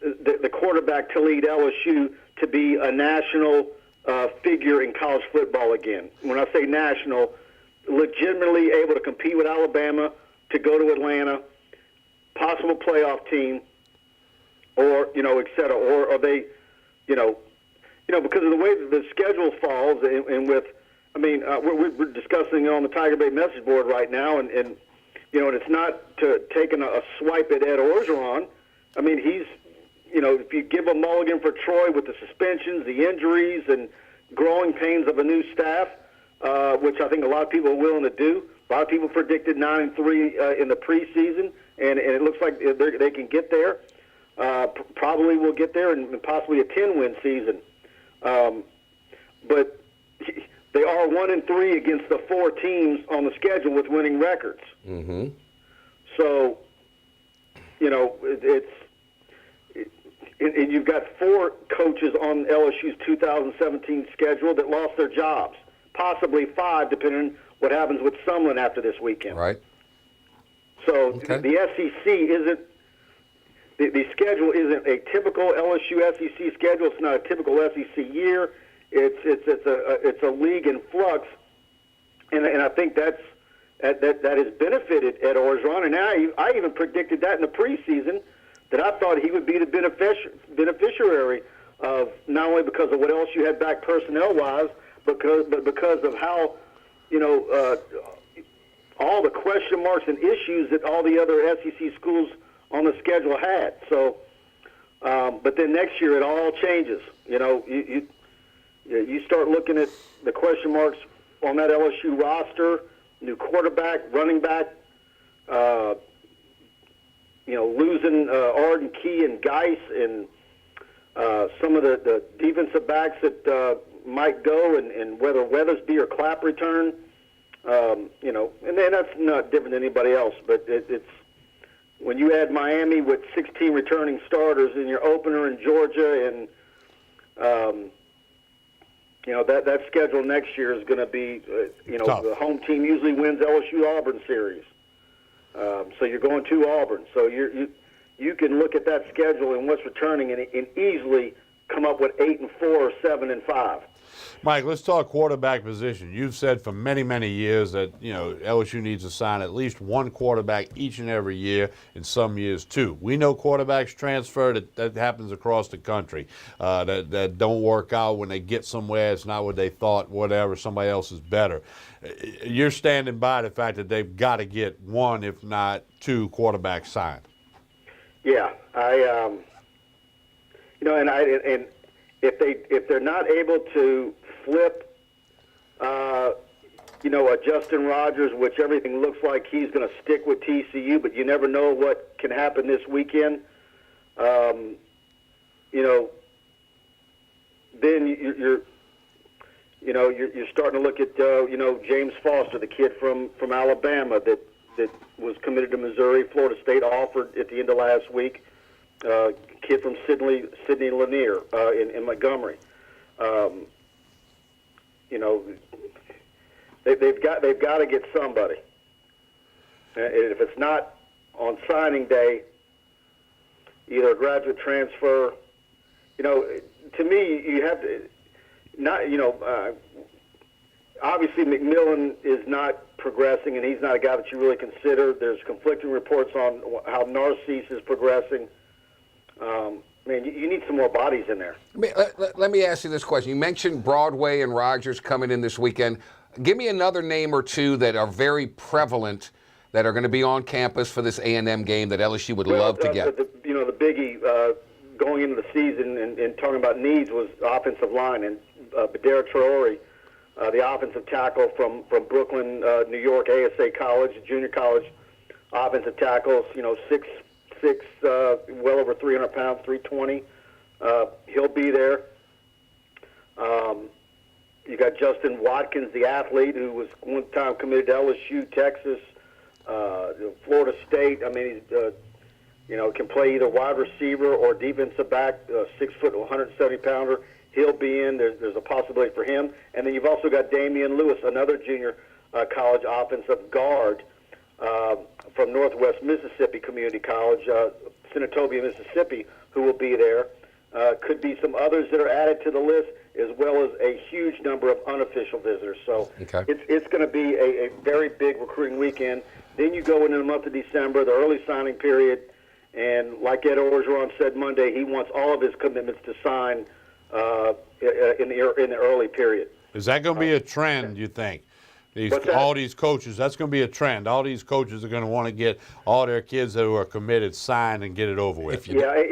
the quarterback to lead LSU to be a national figure in college football again. When I say national, legitimately able to compete with Alabama, to go to Atlanta, possible playoff team, or, you know, et cetera. Or are they, you know, because of the way that the schedule falls, and with, I mean, we're discussing it on the Tiger Bay message board right now, and you know, and it's not taking a swipe at Ed Orgeron. I mean, he's, you know, if you give a mulligan for Troy with the suspensions, the injuries, and growing pains of a new staff, which I think a lot of people are willing to do. A lot of people predicted 9-3 in the preseason, and it looks like they can get there. Probably will get there, and possibly a 10-win season. But they are 1-3 against the 4 teams on the schedule with winning records. Mm-hmm. So, you know, and you've got 4 coaches on LSU's 2017 schedule that lost their jobs, possibly 5, depending on what happens with Sumlin after this weekend. Right. So the SEC isn't. The schedule isn't a typical LSU SEC schedule. It's not a typical SEC year. It's a league in flux, and I think that has benefited Ed Orgeron. And I even predicted that in the preseason, that I thought he would be the beneficiary of, not only because of what else you had back personnel-wise, but because of how, you know, all the question marks and issues that all the other SEC schools on the schedule had. So, but then next year it all changes. You know, you start looking at the question marks on that LSU roster, new quarterback, running back, you know, losing Arden Key and Geis, and some of the defensive backs that might go, and whether Weathersby or Clapp return, you know, and then that's not different than anybody else, but it's when you add Miami with 16 returning starters in your opener in Georgia, and you know, that schedule next year is going to be, you know, tough. The home team usually wins LSU Auburn series, so you're going to Auburn. So you can look at that schedule and what's returning, and easily come up with 8-4 or 7-5. Mike, let's talk quarterback position. You've said for many, many years that, you know, LSU needs to sign at least 1 quarterback each and every year, in some years 2. We know quarterbacks transfer. That happens across the country. That don't work out when they get somewhere. It's not what they thought, whatever. Somebody else is better. You're standing by the fact that they've got to get 1, if not 2, quarterbacks signed. Yeah, you know, and if they're not able to flip, you know, a Justin Rogers, which everything looks like he's going to stick with TCU, but you never know what can happen this weekend. You know, then you're starting to look at you know, James Foster, the kid from Alabama that that was committed to Missouri. Florida State offered at the end of last week. Kid from Sidney Lanier in Montgomery. You know, they've got to get somebody. If it's not on signing day, either a graduate transfer. You know, to me, you have to not. You know, obviously McMillan is not progressing, and he's not a guy that you really consider. There's conflicting reports on how Narcisse is progressing. Man, you need some more bodies in there. Let me ask you this question. You mentioned Broadway and Rogers coming in this weekend. Give me another name or two that are very prevalent that are going to be on campus for this A&M game that LSU would love to get. The biggie going into the season and talking about needs was offensive line, and Badara Traore, the offensive tackle from Brooklyn, New York, ASA College, junior college, offensive tackles, 6'6", well over 300 pounds, 320. He'll be there. You got Justin Watkins, the athlete, who was one time committed to LSU, Texas, Florida State. I mean, he's can play either wide receiver or defensive back. 6 foot, 170 pounder. He'll be in. There's a possibility for him. And then you've also got Damian Lewis, another junior college offensive guard from Northwest Mississippi Community College, Senatobia, Mississippi, who will be there. Could be some others that are added to the list, as well as a huge number of unofficial visitors. So it's going to be a very big recruiting weekend. Then you go into the month of December, the early signing period, and like Ed Orgeron said Monday, he wants all of his commitments to sign in the early period. Is that going to be a trend, you think? All these coaches, that's going to be a trend. All these coaches are going to want to get all their kids who are committed signed and get it over with. Yeah,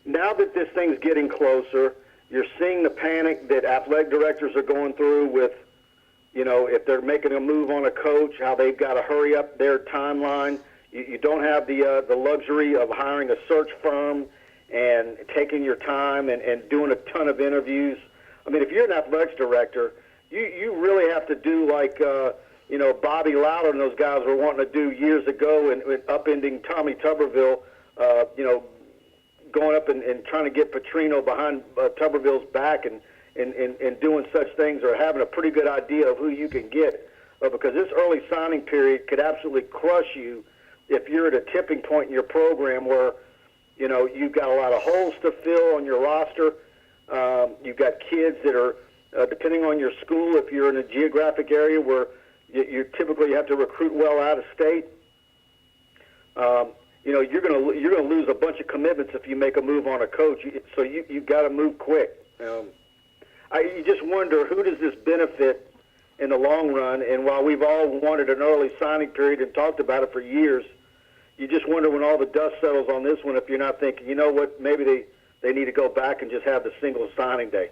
now that this thing's getting closer, you're seeing the panic that athletic directors are going through with, if they're making a move on a coach, how they've got to hurry up their timeline. You don't have the luxury of hiring a search firm and taking your time and doing a ton of interviews. I mean, if you're an athletics director, you really have to do like, Bobby Louder and those guys were wanting to do years ago and upending Tommy Tuberville, going up and trying to get Petrino behind Tuberville's back and doing such things, or having a pretty good idea of who you can get. Because this early signing period could absolutely crush you if you're at a tipping point in your program where, you've got a lot of holes to fill on your roster. You've got kids that are, depending on your school, if you're in a geographic area where you typically have to recruit well out of state, you're going to lose a bunch of commitments if you make a move on a coach. So you've got to move quick. You just wonder, who does this benefit in the long run? And while we've all wanted an early signing period and talked about it for years, you just wonder when all the dust settles on this one, if you're not thinking, you know what, maybe they need to go back and just have the single signing day.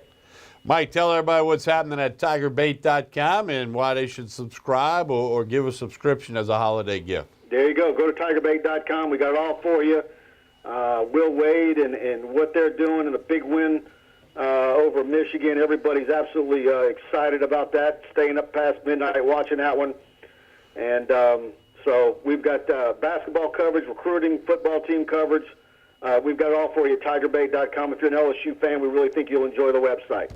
Mike, tell everybody what's happening at TigerBait.com and why they should subscribe or give a subscription as a holiday gift. There you go. Go to TigerBait.com. We got it all for you. Will Wade and what they're doing, and a big win over Michigan. Everybody's absolutely excited about that, staying up past midnight watching that one. And so we've got basketball coverage, recruiting, football team coverage. We've got it all for you at TigerBait.com. If you're an LSU fan, we really think you'll enjoy the website.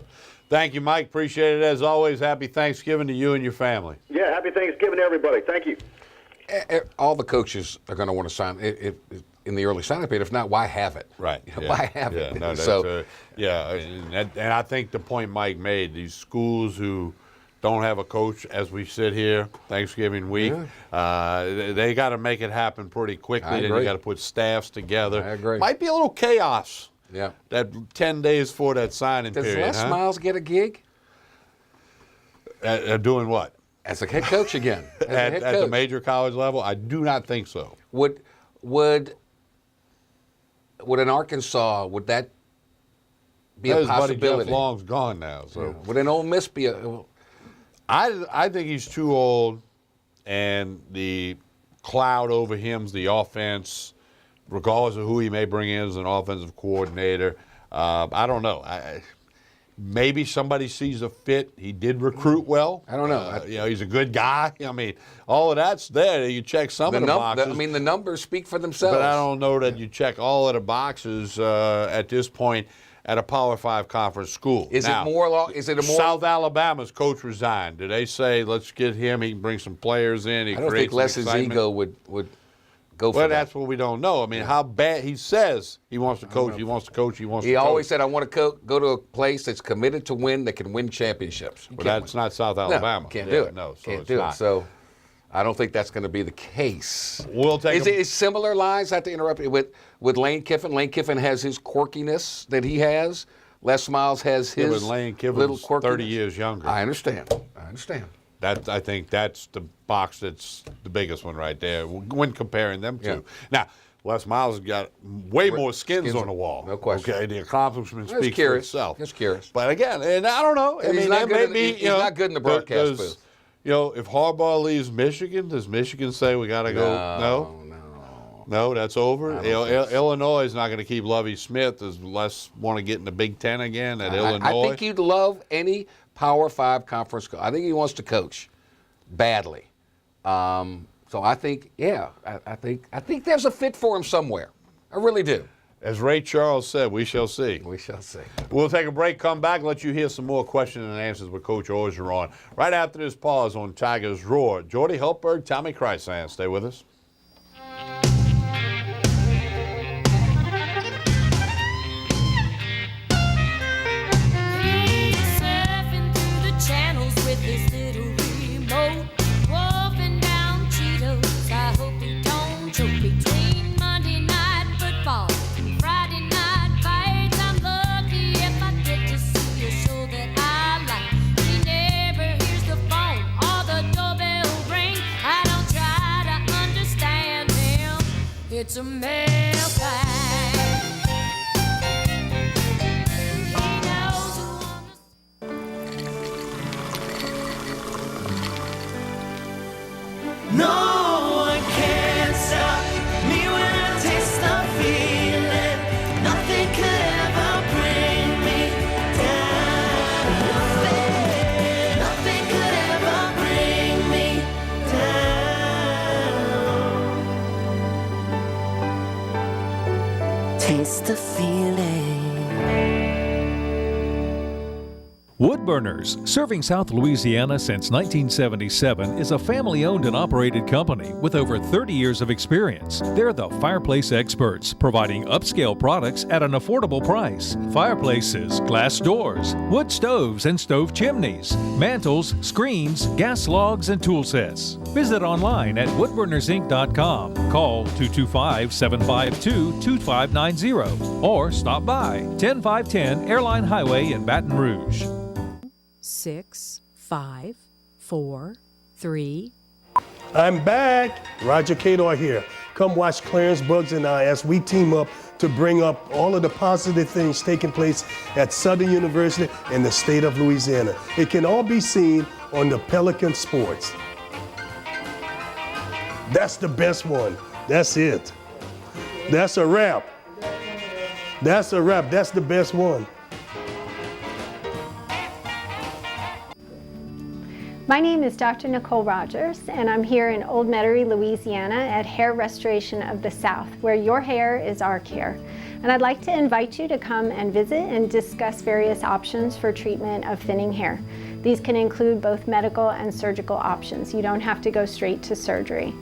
Thank you, Mike. Appreciate it as always. Happy Thanksgiving to you and your family. Yeah, happy Thanksgiving to everybody. Thank you. All the coaches are going to want to sign in the early sign-up period. If not, why have it? Right. Why have it? No, So, and I think the point Mike made, these schools who don't have a coach as we sit here Thanksgiving week, they got to make it happen pretty quickly. Then you got to put staffs together. I agree. Might be a little chaos. Yeah. That 10 days for that signing Does period. Les Miles get a gig? Doing what? As a head coach again. At the major college level? I do not think so. Would an Arkansas, would that be a possibility? Jeff Long's gone now. So Would an Ole Miss be a... I think he's too old, and the cloud over him's the offense, regardless of who he may bring in as an offensive coordinator. I don't know. Maybe somebody sees a fit. He did recruit well. I don't know. He's a good guy. I mean, all of that's there. You check some of the boxes. the numbers speak for themselves. But I don't know that you check all of the boxes at this point at a Power 5 conference school. Is it more? South Alabama's coach resigned. Did they say, let's get him, he can bring some players in, I don't think Les's ego would go for well, that. that's what we don't know. I mean, how bad he says he wants to coach, he wants to coach, he wants to He coach. always said, I want to go to a place that's committed to win, that can win championships. But that's not South Alabama. No, can't do it. No, so can't it's do not. it. So I don't think that's going to be the case. We'll take Is similar lines, I have to interrupt you, with Lane Kiffin? Lane Kiffin has his quirkiness that he has. Les Miles has his but Lane little Kiffin's quirkiness. 30 years younger. I understand. I think that's the box that's the biggest one right there when comparing them two. Yeah. Now, Les Miles has got way more skins on the wall. No question. Okay, the accomplishment I was speaks curious. for itself. Just curious. But again, and I don't know. He's not good in the broadcast booth. If Harbaugh leaves Michigan, does Michigan say we got to go? No, that's over. Illinois is not going to keep Lovie Smith. Does Les want to get in the Big Ten again at Illinois? I think he'd love any Power 5 conference. I think he wants to coach badly. So I think, I think there's a fit for him somewhere. I really do. As Ray Charles said, we shall see. We shall see. We'll take a break, come back, let you hear some more questions and answers with Coach Orgeron. Right after this pause on Tigers Roar. Jordy Hultberg, Tommy Krysan. Stay with us. Channels with his little remote, wolfing down Cheetos. I hope he don't choke between Monday night football and Friday night fights. I'm lucky if I get to see a show that I like. He never hears the phone or the doorbell ring. I don't try to understand him. It's a male thing. No one can stop me when I taste the feeling. Nothing could ever bring me down. Nothing could ever bring me down. Taste the feeling. Woodburners, serving South Louisiana since 1977, is a family-owned and operated company with over 30 years of experience. They're the fireplace experts, providing upscale products at an affordable price. Fireplaces, glass doors, wood stoves and stove chimneys, mantles, screens, gas logs, and tool sets. Visit online at woodburnersinc.com. Call 225-752-2590 or stop by 10510 Airline Highway in Baton Rouge. 6, 5, 4, 3. I'm back. Roger Cador here. Come watch Clarence Bugs and I as we team up to bring up all of the positive things taking place at Southern University and the state of Louisiana. It can all be seen on the Pelican Sports. That's the best one. That's it. That's a wrap. That's a wrap. That's the best one. My name is Dr. Nicole Rogers, and I'm here in Old Metairie, Louisiana at Hair Restoration of the South, where your hair is our care. And I'd like to invite you to come and visit and discuss various options for treatment of thinning hair. These can include both medical and surgical options. You don't have to go straight to surgery.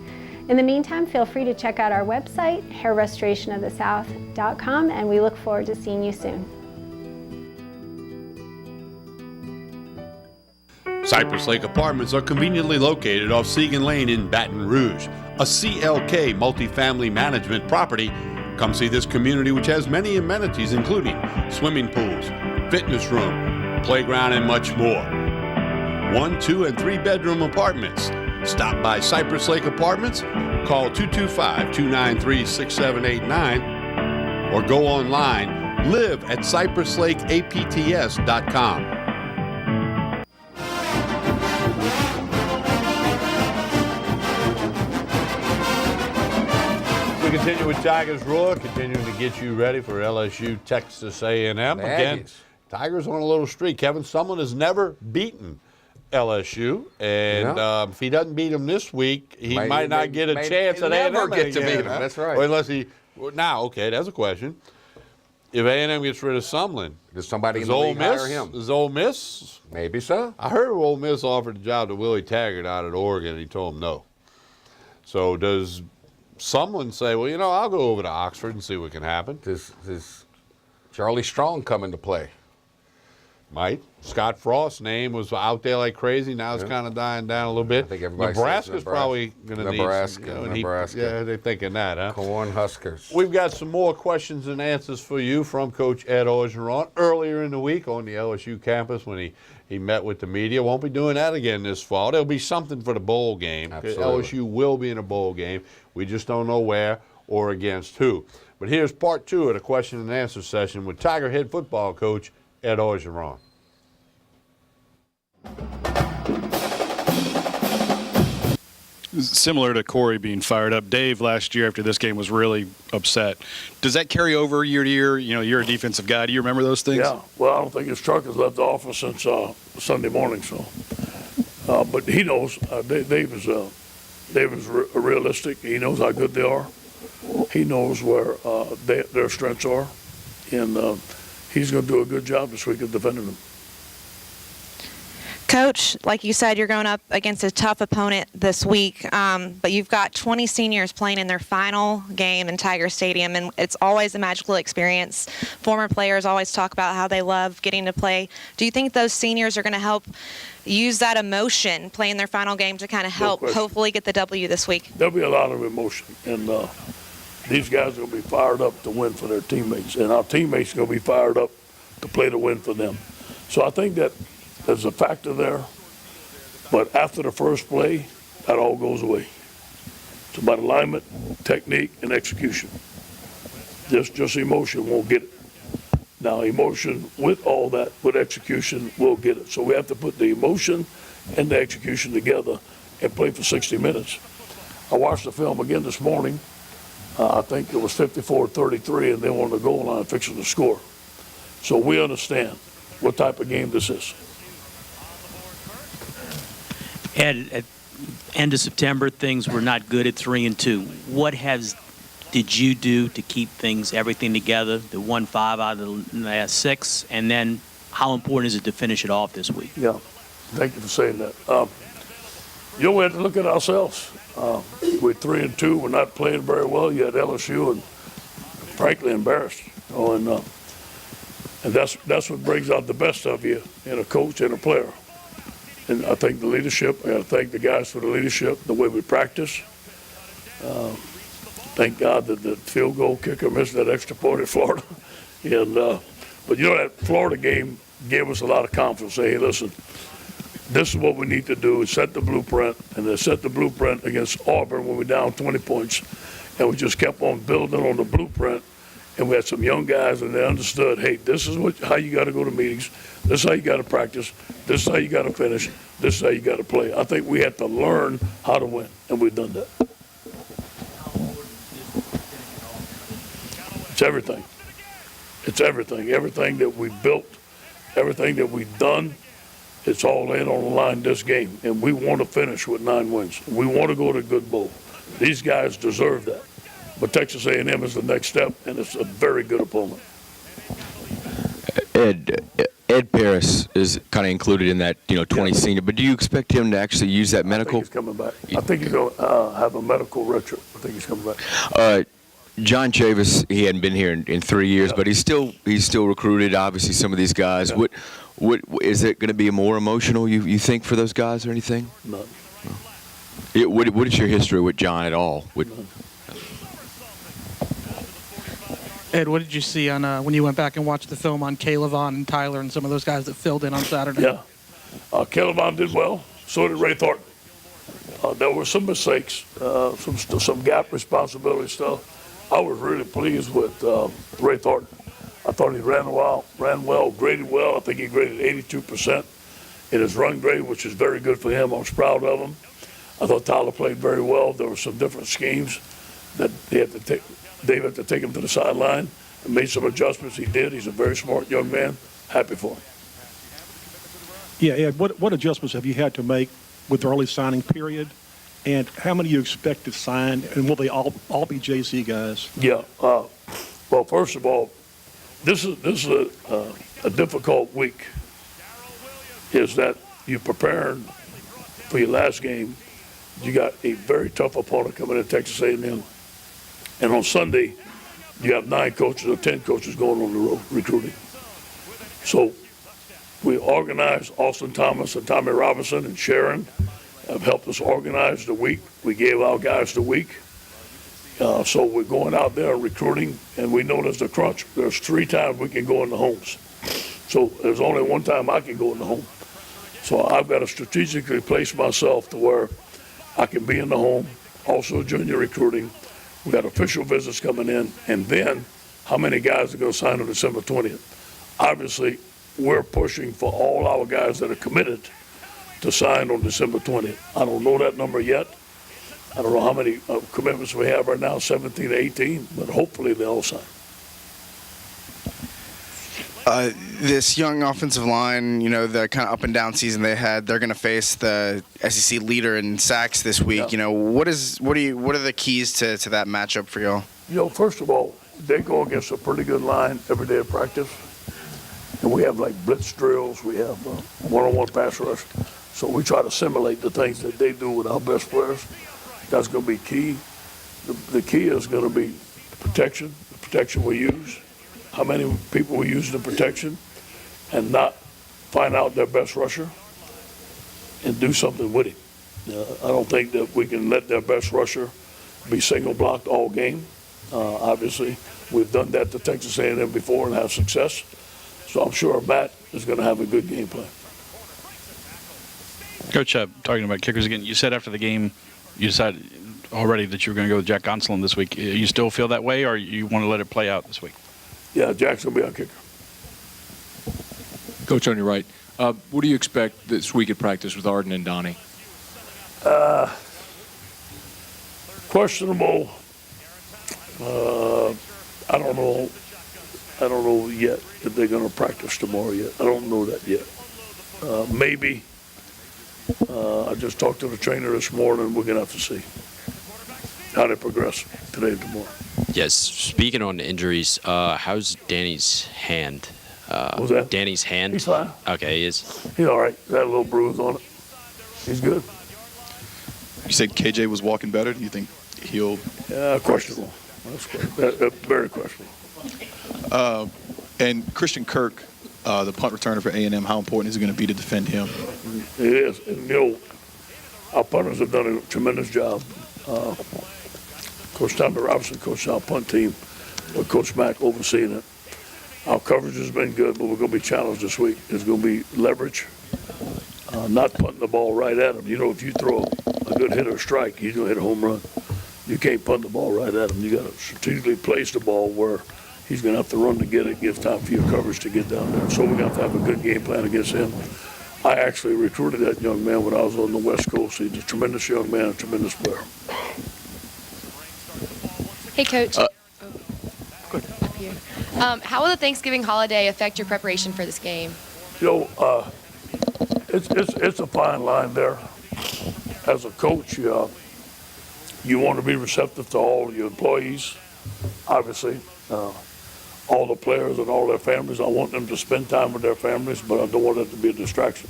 In the meantime, feel free to check out our website, hairrestorationofthesouth.com, and we look forward to seeing you soon. Cypress Lake Apartments are conveniently located off Segan Lane in Baton Rouge, a CLK multifamily management property. Come see this community, which has many amenities including swimming pools, fitness room, playground, and much more. 1, 2, and 3 bedroom apartments. Stop by Cypress Lake Apartments, call 225-293-6789, or go online, live at cypresslakeapts.com. We continue with Tigers Roar, continuing to get you ready for LSU Texas A&M. Again, Tigers on a little streak. Kevin Sumlin has never beaten LSU, and if he doesn't beat him this week, he might not get a chance at A&M. Never get to again, beat him. That's right. Or unless he now, okay, that's a question. If A&M gets rid of Sumlin, does somebody in the league hire him? Does Ole Miss? Maybe so. I heard Ole Miss offered the job to Willie Taggart out at Oregon, and he told him no. So does Sumlin say, well, I'll go over to Oxford and see what can happen? Does Charlie Strong come into play? Might. Scott Frost's name was out there like crazy. Now it's kind of dying down a little bit. I think everybody Nebraska's probably going to need Nebraska. Yeah, they're thinking that, huh? Corn Huskers. We've got some more questions and answers for you from Coach Ed Orgeron earlier in the week on the LSU campus when he met with the media. Won't be doing that again this fall. There'll be something for the bowl game. Absolutely. LSU will be in a bowl game. We just don't know where or against who. But here's part 2 of the question and answer session with Tiger head football coach Ed Orgeron. Similar to Corey being fired up, Dave last year after this game was really upset. Does that carry over year to year? You're a defensive guy. Do you remember those things? Yeah. Well, I don't think his truck has left the office since Sunday morning. So, but he knows. Dave is realistic. He knows how good they are. He knows where their strengths are, and he's going to do a good job this week of defending them. Coach, like you said, you're going up against a tough opponent this week, but you've got 20 seniors playing in their final game in Tiger Stadium, and it's always a magical experience. Former players always talk about how they love getting to play. Do you think those seniors are going to help use that emotion playing their final game to kind of help hopefully get the W this week? There'll be a lot of emotion, and these guys are going to be fired up to win for their teammates, and our teammates are going to be fired up to play to win for them. So I think that there's a factor there, but after the first play, that all goes away. It's about alignment, technique, and execution. Just emotion won't get it. Now, emotion with all that, with execution, will get it. So we have to put the emotion and the execution together and play for 60 minutes. I watched the film again this morning. I think it was 54-33, and they were on the goal line fixing to score. So we understand what type of game this is. Ed, at end of September, things were not good at 3-2. What did you do to keep everything together? The 1-5 out of the last 6, and then how important is it to finish it off this week? Yeah, thank you for saying that. We have to look at ourselves. We're 3-2. We're not playing very well yet. LSU and frankly embarrassed. And that's what brings out the best of you in a coach and a player. And I think the leadership, I got to thank the guys for the leadership, the way we practice. Thank God that the field goal kicker missed that extra point at Florida. But that Florida game gave us a lot of confidence. Say, hey, listen, this is what we need to do is set the blueprint, and then set the blueprint against Auburn when we're down 20 points. And we just kept on building on the blueprint. And we had some young guys, and they understood, hey, this is how you got to go to meetings. This is how you got to practice. This is how you got to finish. This is how you got to play. I think we had to learn how to win, and we've done that. It's everything. It's everything. Everything that we built, everything that we've done, it's all in on the line this game. And we want to finish with 9 wins. We want to go to a good bowl. These guys deserve that. But Texas A&M is the next step, and it's a very good opponent. Ed Paris is kind of included in that 20 senior, but do you expect him to actually use that medical? I think he's coming back. I think he's going to have a medical retro. I think he's coming back. John Chavis, he hadn't been here in 3 years, but he's still recruited. Obviously, some of these guys. Yeah. What is it going to be more emotional? You think for those guys or anything? No. What is your history with John at all? Ed, what did you see on when you went back and watched the film on Caleb Vaughn and Tyler and some of those guys that filled in on Saturday? Yeah. Caleb Vaughn did well. So did Ray Thornton. There were some mistakes, some gap responsibility stuff. I was really pleased with Ray Thornton. I thought he ran well, graded well. I think he graded 82% in his run grade, which is very good for him. I was proud of him. I thought Tyler played very well. There were some different schemes that Dave had to take him to the sideline. and made some adjustments. He did. He's a very smart young man. Happy for him. Yeah, Ed, what adjustments have you had to make with the early signing period? And how many you expect to sign, and will they all be JC guys? Yeah. Well, first of all, this is a difficult week. Is that you're preparing for your last game? You got a very tough opponent coming in Texas A&M, and on Sunday you have 9 coaches or 10 coaches going on the road recruiting. So we organized. Austin Thomas and Tommy Robinson and Sharon have helped us organize the week. We gave our guys the week. So we're going out there recruiting, and we know there's a crunch. There's 3 times we can go in the homes. So there's only 1 time I can go in the home. So I've got to strategically place myself to where I can be in the home, also junior recruiting. We got official visits coming in, and then how many guys are going to sign on December 20th? Obviously, we're pushing for all our guys that are committed to sign on December 20th. I don't know that number yet. I don't know how many commitments we have right now, 17 to 18, but hopefully they all sign. This young offensive line, you know, the kind of up and down season they had, they're going to face the SEC leader in sacks this week. Yeah. You know, what are the keys to that matchup for y'all? You know, first of all, they go against a pretty good line every day of practice. And we have like blitz drills, we have one-on-one pass rush. So we try to simulate the things that they do with our best players. That's going to be key. The key is going to be protection, the protection we use, how many people we use in the protection, and not find out their best rusher and do something with him. I don't think that we can let their best rusher be single blocked all game. Obviously, we've done that to Texas A&M before and have success. So I'm sure Matt is going to have a good game plan. Coach, talking about kickers again, you said after the game you decided already that you were going to go with Jack Gonsolin this week. You still feel that way, or you want to let it play out this week? Yeah, Jack's going to be our kicker. Coach, on your right, what do you expect this week at practice with Arden and Donnie? Questionable. I don't know. I don't know yet if they're going to practice tomorrow yet. I don't know that yet. Maybe. I just talked to the trainer this morning. We're going to have to see how they progress today and tomorrow. Yes. Speaking on injuries, how's Danny's hand? What was that? Danny's hand? He's fine. Okay, he is. He's all right. Got a little bruise on it. He's good. You said KJ was walking better. Do you think he'll? Questionable. That's very questionable. And Christian Kirk, the punt returner for A&M, how important is it going to be to defend him? It is. And, you know, our punters have done a tremendous job. Coach Tommy Robinson coached our punt team, with Coach Mack overseeing it. Our coverage has been good, but we're going to be challenged this week. It's going to be leverage, not punting the ball right at him. You know, if you throw a good hitter a strike, he's going to hit a home run. You can't punt the ball right at him. You got to strategically place the ball where he's going to have to run to get it, gives time for your coverage to get down there. So we're going to have a good game plan against him. I actually recruited that young man when I was on the West Coast. He's a tremendous young man, a tremendous player. Hey, Coach. Up here. How will the Thanksgiving holiday affect your preparation for this game? You know, it's a fine line there. As a coach, you want to be receptive to all your employees, obviously. All the players and all their families. I want them to spend time with their families, but I don't want that to be a distraction.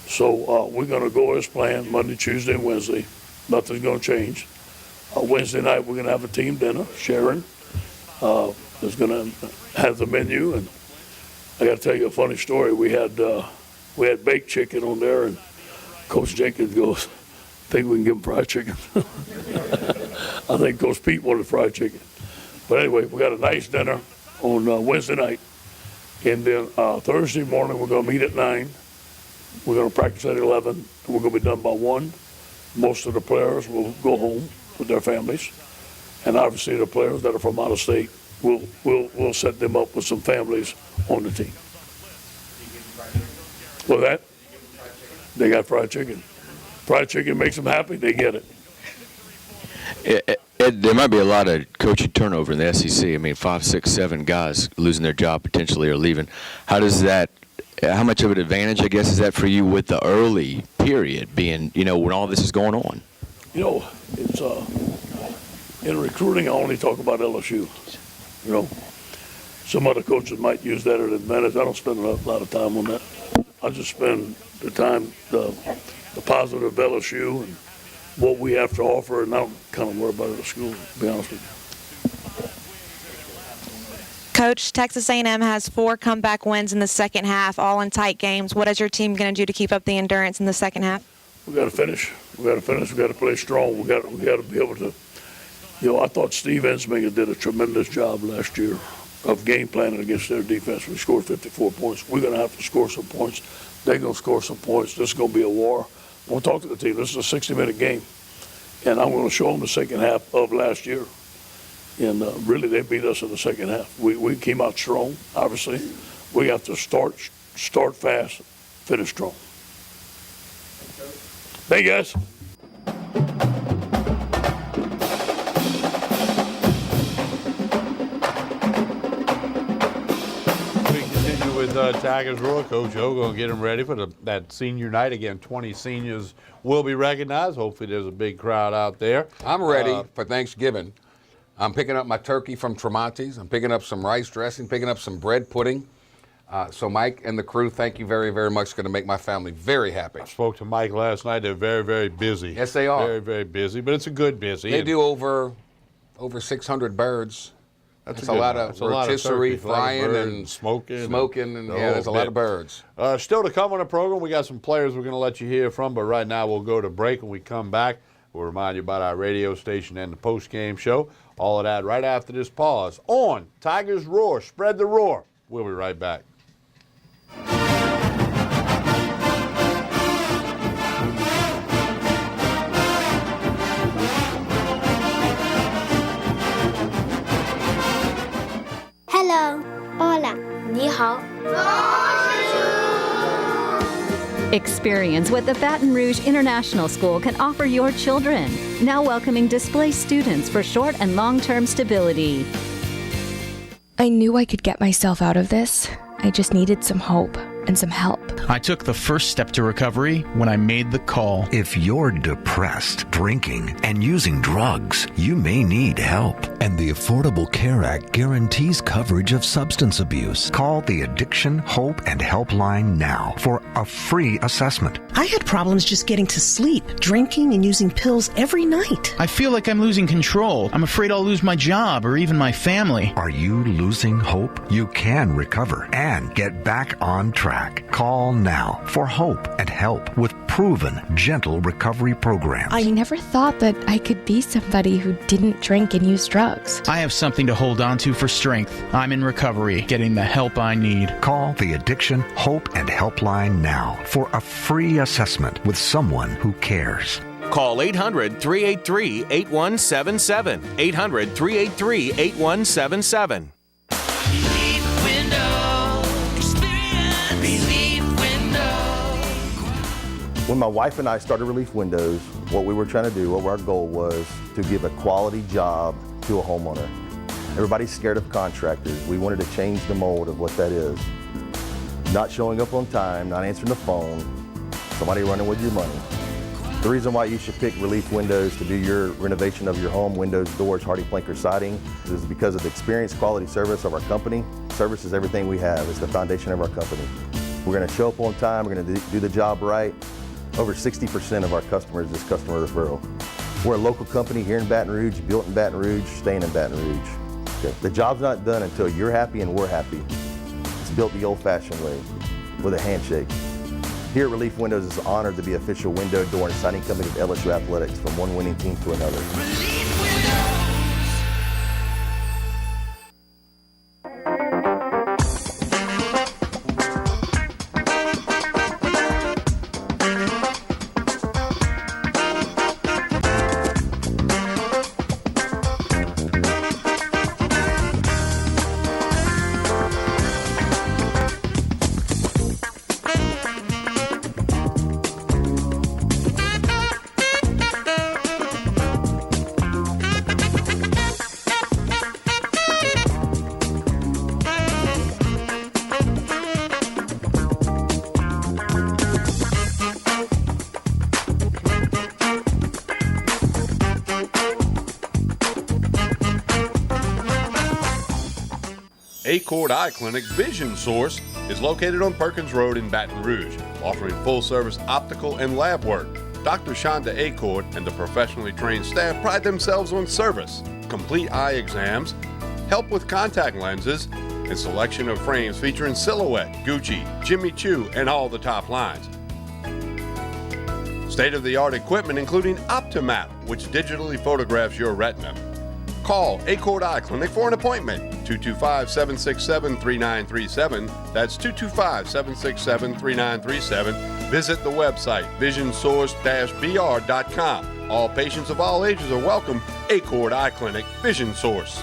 So we're going to go as planned Monday, Tuesday, and Wednesday. Nothing's going to change. Wednesday night, we're going to have a team dinner. Sharon is going to have the menu. And I got to tell you a funny story. We had baked chicken on there, and Coach Jenkins goes, I think we can give him fried chicken. I think Coach Pete wanted fried chicken. But anyway, we got a nice dinner on Wednesday night. And then Thursday morning, we're going to meet at 9. We're going to practice at 11. And we're going to be done by 1. Most of the players will go home with their families. And obviously the players that are from out of state, we'll set them up with some families on the team. Well, that? They got fried chicken. Fried chicken makes them happy, they get it. Ed, there might be a lot of coaching turnover in the SEC. I mean, 5, 6, 7 guys losing their job potentially or leaving. How much of an advantage, I guess, is that for you with the early period being, when all this is going on? It's in recruiting, I only talk about LSU. Some other coaches might use that as an advantage. I don't spend a lot of time on that. I just spend the time, the positive of LSU and what we have to offer, and I don't kind of worry about it at school, to be honest with you. Coach, Texas A&M has 4 comeback wins in the second half, all in tight games. What is your team going to do to keep up the endurance in the second half? We got to finish. We got to play strong. We got to be able to. I thought Steve Ensminger did a tremendous job last year of game planning against their defense. We scored 54 points. We're going to have to score some points. They're going to score some points. This is going to be a war. I'm going to talk to the team. This is a 60-minute game, and I'm going to show them the second half of last year. And really, they beat us in the second half. We came out strong. Obviously, we have to start fast, finish strong. Thank you, guys. Tigers Roar. Coach O going to get them ready for that senior night. Again, 20 seniors will be recognized. Hopefully there's a big crowd out there. I'm ready for Thanksgiving. I'm picking up my turkey from Tremonti's. I'm picking up some rice dressing, picking up some bread pudding. So Mike and the crew, thank you very, very much. It's going to make my family very happy. I spoke to Mike last night. They're very, very busy. Yes, they are. Very, very busy, but it's a good busy. They do over 600 birds. That's a lot of rotisserie, frying, and smoking, and there's a lot of birds. Still to come on the program, we got some players we're going to let you hear from, but right now we'll go to break. When we come back, we'll remind you about our radio station and the post-game show. All of that right after this pause on Tigers Roar. Spread the roar. We'll be right back. Hello. Hola. 你好. Experience what the Baton Rouge International School can offer your children. Now welcoming displaced students for short and long-term stability. I knew I could get myself out of this. I just needed some hope and some help. I took the first step to recovery when I made the call. If you're depressed, drinking, and using drugs, you may need help. And the Affordable Care Act guarantees coverage of substance abuse. Call the Addiction, Hope, and Helpline now for a free assessment. I had problems just getting to sleep, drinking and using pills every night. I feel like I'm losing control. I'm afraid I'll lose my job or even my family. Are you losing hope? You can recover and get back on track. Call now for hope and help with proven, gentle recovery programs. I never thought that I could be somebody who didn't drink and use drugs. I have something to hold on to for strength. I'm in recovery, getting the help I need. Call the Addiction, Hope, and Helpline now for a free assessment with someone who cares. Call 800-383-8177. 800-383-8177. When my wife and I started Relief Windows, what we were trying to do, what our goal was to give a quality job to a homeowner. Everybody's scared of contractors. We wanted to change the mold of what that is. Not showing up on time, not answering the phone, somebody running with your money. The reason why you should pick Relief Windows to do your renovation of your home, windows, doors, HardiePlank siding, is because of the experience, quality service of our company. Service is everything we have. It's the foundation of our company. We're going to show up on time. We're going to do the job right. Over 60% of our customers is customer referral. We're a local company here in Baton Rouge, built in Baton Rouge, staying in Baton Rouge. Okay. The job's not done until you're happy and we're happy. It's built the old-fashioned way, with a handshake. Here at Relief Windows, it's an honor to be official window, door, and siding company of LSU Athletics, from one winning team to another. Acord Eye Clinic Vision Source is located on Perkins Road in Baton Rouge, offering full-service optical and lab work. Dr. Shonda Acord and the professionally trained staff pride themselves on service, complete eye exams, help with contact lenses, and selection of frames featuring Silhouette, Gucci, Jimmy Choo, and all the top lines. State-of-the-art equipment including Optimap, which digitally photographs your retina. Call Acord Eye Clinic for an appointment, 225-767-3937. That's 225-767-3937. Visit the website, visionsource-br.com. All patients of all ages are welcome. Acord Eye Clinic, Vision Source.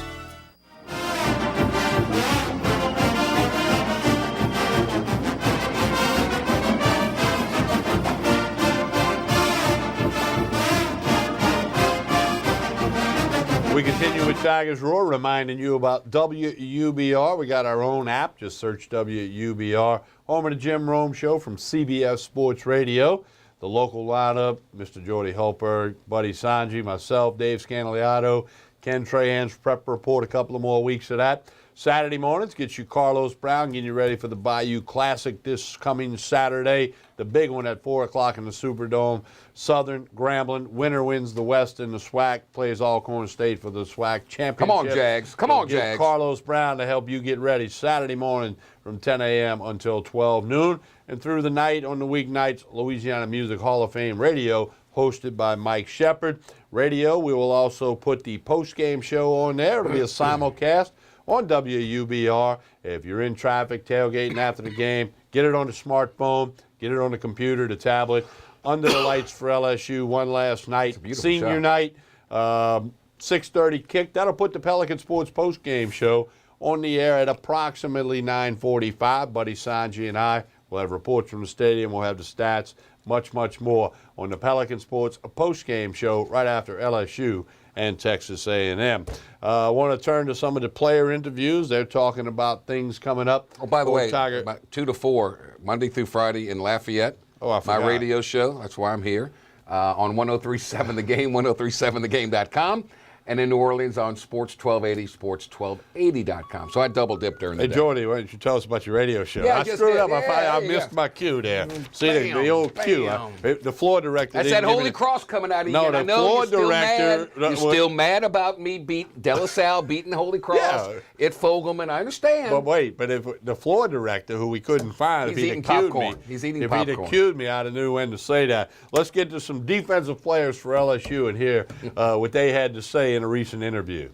We continue with Tigers Roar, reminding you about WUBR. We got our own app. Just search WUBR. Home of the Jim Rome Show from CBS Sports Radio. The local lineup, Mr. Jordy Hultberg, Buddy Sanji, myself, Dave Scandaliato, Ken Trahan's prep report, a couple of more weeks of that. Saturday mornings gets you Carlos Brown, getting you ready for the Bayou Classic this coming Saturday. The big one at 4 o'clock in the Superdome. Southern, Grambling, winner wins the West, and the SWAC plays Alcorn State for the SWAC championship. Come on, Jags. Come on, Jags. Carlos Brown to help you get ready Saturday morning from 10 a.m. until 12 noon. And through the night on the weeknights, Louisiana Music Hall of Fame Radio, hosted by Mike Shepard. Radio, we will also put the post-game show on there. It'll be a simulcast on WUBR. If you're in traffic, tailgating after the game, get it on the smartphone, get it on the computer, the tablet. Under the lights for LSU, one last night. Senior shot. night, 6:30 kick. That'll put the Pelican Sports post-game show on the air at approximately 9:45. Buddy Sanji and I will have reports from the stadium. We'll have the stats, much, much more on the Pelican Sports post-game show right after LSU and Texas A&M. I want to turn to some of the player interviews. They're talking about things coming up. Oh, by the way, Tiger. 2 to 4, Monday through Friday in Lafayette. Oh, I forgot. My radio show. That's why I'm here. On 103.7 The Game, 103.7thegame.com. And in New Orleans on Sports 1280, sports1280.com. So I double dipped during the day. Hey, Jordy, why don't you tell us about your radio show? Yeah, I just screwed did. up. I missed my cue there. See, the old cue. The floor director That's didn't that give Holy me Cross coming out of you. No, and I the know floor you're still director. mad. You're still mad about me De La Salle beating Holy Cross at Fogelman. I understand. But wait, if the floor director, who we couldn't find, He's if he'd eating accused popcorn. me, He's eating if he'd popcorn. accused me, I'd have knew when to say that. Let's get to some defensive players for LSU and hear what they had to say in a recent interview.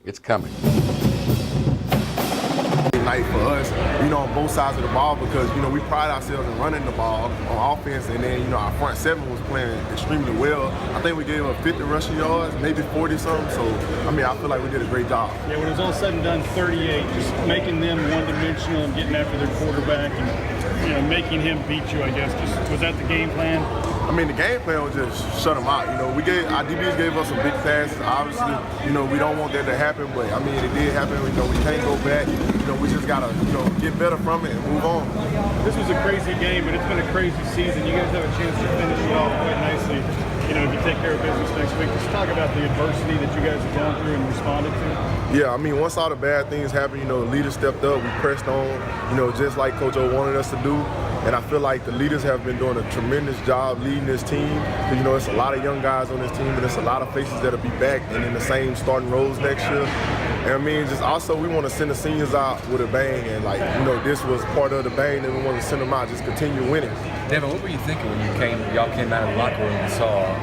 It's coming. Night for us, on both sides of the ball because, we pride ourselves in running the ball on offense, and then, our front seven was playing extremely well. I think we gave up 50 rushing yards, maybe 40-something, so, I feel like we did a great job. Yeah, when it was all said and done, 38, just making them one-dimensional and getting after their quarterback and, making him beat you, I guess. Was that the game plan? The game plan was just shut them out. Our DBs gave us some big passes. Obviously, we don't want that to happen, but it did happen. We can't go back. We just gotta, get better from it and move on. This was a crazy game, but it's been a crazy season. You guys have a chance to finish it off quite nicely. If you take care of business next week, just talk about the adversity that you guys have gone through and responded to. Yeah, once all the bad things happened, the leaders stepped up. We pressed on, just like Coach O wanted us to do. And I feel like the leaders have been doing a tremendous job leading this team. It's a lot of young guys on this team, and it's a lot of faces that'll be back and in the same starting roles next year. And just also we want to send the seniors out with a bang, and this was part of the bang, and we want to send them out, just continue winning. Devin, what were you thinking when y'all came out of the locker room and saw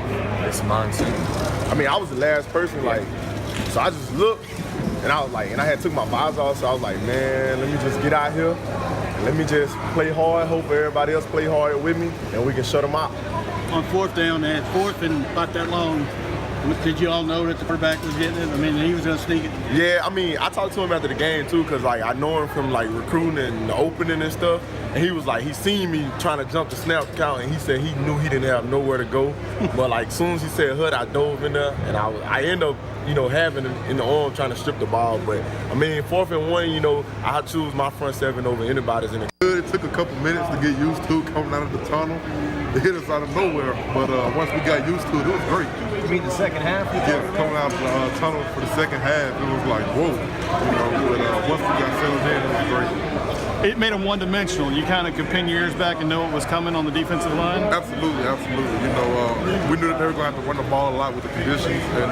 this monsoon? I was the last person, so I just looked, and I was and I had took my visor off, so I was like, man, let me just get out here. Let me just play hard, hope everybody else play hard with me, and we can shut them out. On fourth down, they had fourth and about that long. Did you all know that the quarterback was getting it? He was going to sneak it. Yeah, I talked to him after the game, too, because, I know him from, recruiting and the opening and stuff. And he was he seen me trying to jump the snap count, and he said he knew he didn't have nowhere to go. But, as soon as he said Hood, I dove in there, and I end up, having him in the arm trying to strip the ball. But, 4th and 1, I choose my front seven over anybody's in it. Good took a couple minutes to get used to coming out of the tunnel. It hit us out of nowhere, but once we got used to it, it was great. You mean the second half? Yeah, coming out of the tunnel for the second half, it was like, whoa. But once we got settled in, it was great. It made them one-dimensional. You kind of could pin your ears back and know what was coming on the defensive line? Absolutely, absolutely. We knew that they were going to have to run the ball a lot with the conditions, and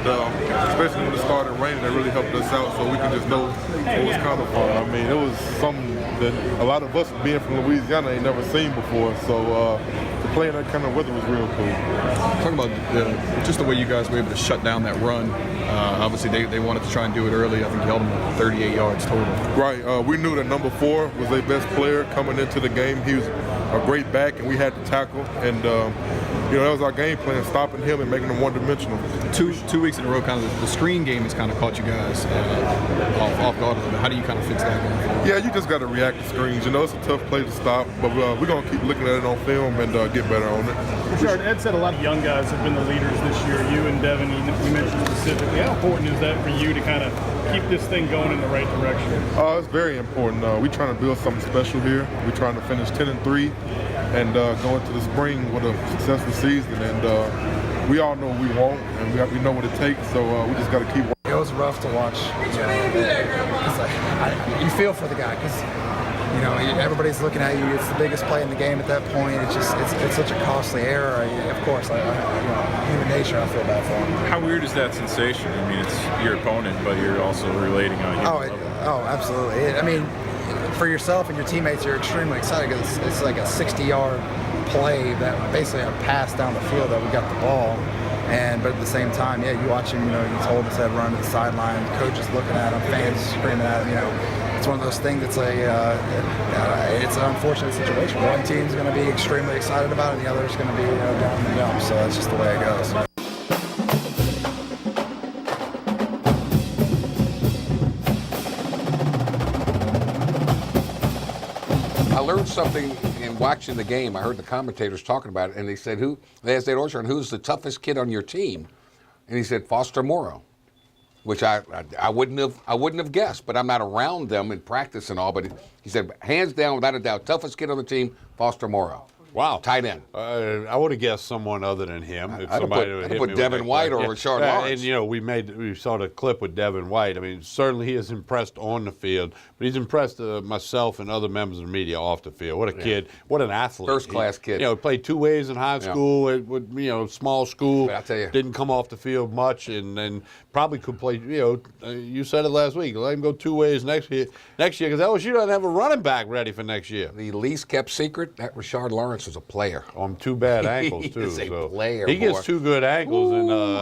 especially when it started raining, that really helped us out so we could just know what was coming for. I mean, it was something that a lot of us being from Louisiana ain't never seen before, so to play in that kind of weather was real cool. Talking about just the way you guys were able to shut down that run. Obviously, they wanted to try and do it early. I think you held them to 38 yards total. Right. We knew that number 4 was their best player coming into the game. He was a great back, and we had to tackle. And, that was our game plan, stopping him and making him one-dimensional. Two weeks in a row, kind of the screen game has kind of caught you guys off guard a little bit. How do you kind of fix that going forward? Yeah, you just got to react to screens. It's a tough play to stop, but we're going to keep looking at it on film and get better on it. Richard, Ed said a lot of young guys have been the leaders this year. You and Devin, you mentioned specifically. How important is that for you to kind of keep this thing going in the right direction? It's very important. We're trying to build something special here. We're trying to finish 10-3 and go into the spring with a successful season. And we all know what we want, and we know what it takes, so we just got to keep working. It was rough to watch. You feel for the guy because everybody's looking at you. It's the biggest play in the game at that point. It's such a costly error. Of course, human nature, I feel bad for him. How weird is that sensation? I mean, it's your opponent, but you're also relating on you. Oh, absolutely. For yourself and your teammates, you're extremely excited because it's like a 60-yard play that basically a pass down the field that we got the ball. But at the same time, you watch him, he's holding his head, running to the sideline, coaches looking at him, fans screaming at him, It's one of those things that's it's an unfortunate situation. One team's going to be extremely excited about it, and the other's going to be down in the dumps. So that's just the way it goes. I learned something in watching the game. I heard the commentators talking about it, and they said, they asked Ed Orgeron, who's the toughest kid on your team? And he said, Foster Morrow, which I wouldn't have guessed, but I'm not around them in practice and all. But he said, hands down, without a doubt, toughest kid on the team, Foster Morrow. Wow. Tight end. I would have guessed someone other than him. I'd have put Devin White or Rashard Lawrence. And, we saw the clip with Devin White. I mean, certainly he is impressed on the field, but he's impressed myself and other members of the media off the field. What a kid. What an athlete. First-class kid. He played 2 ways in high school, small school. I tell you. Didn't come off the field much, and probably could play, you said it last week. Let him go 2 ways next year because LSU doesn't have a running back ready for next year. The least kept secret, that Rashard Lawrence was a player. On 2 bad ankles, too. He's a player, He gets 2 good ankles,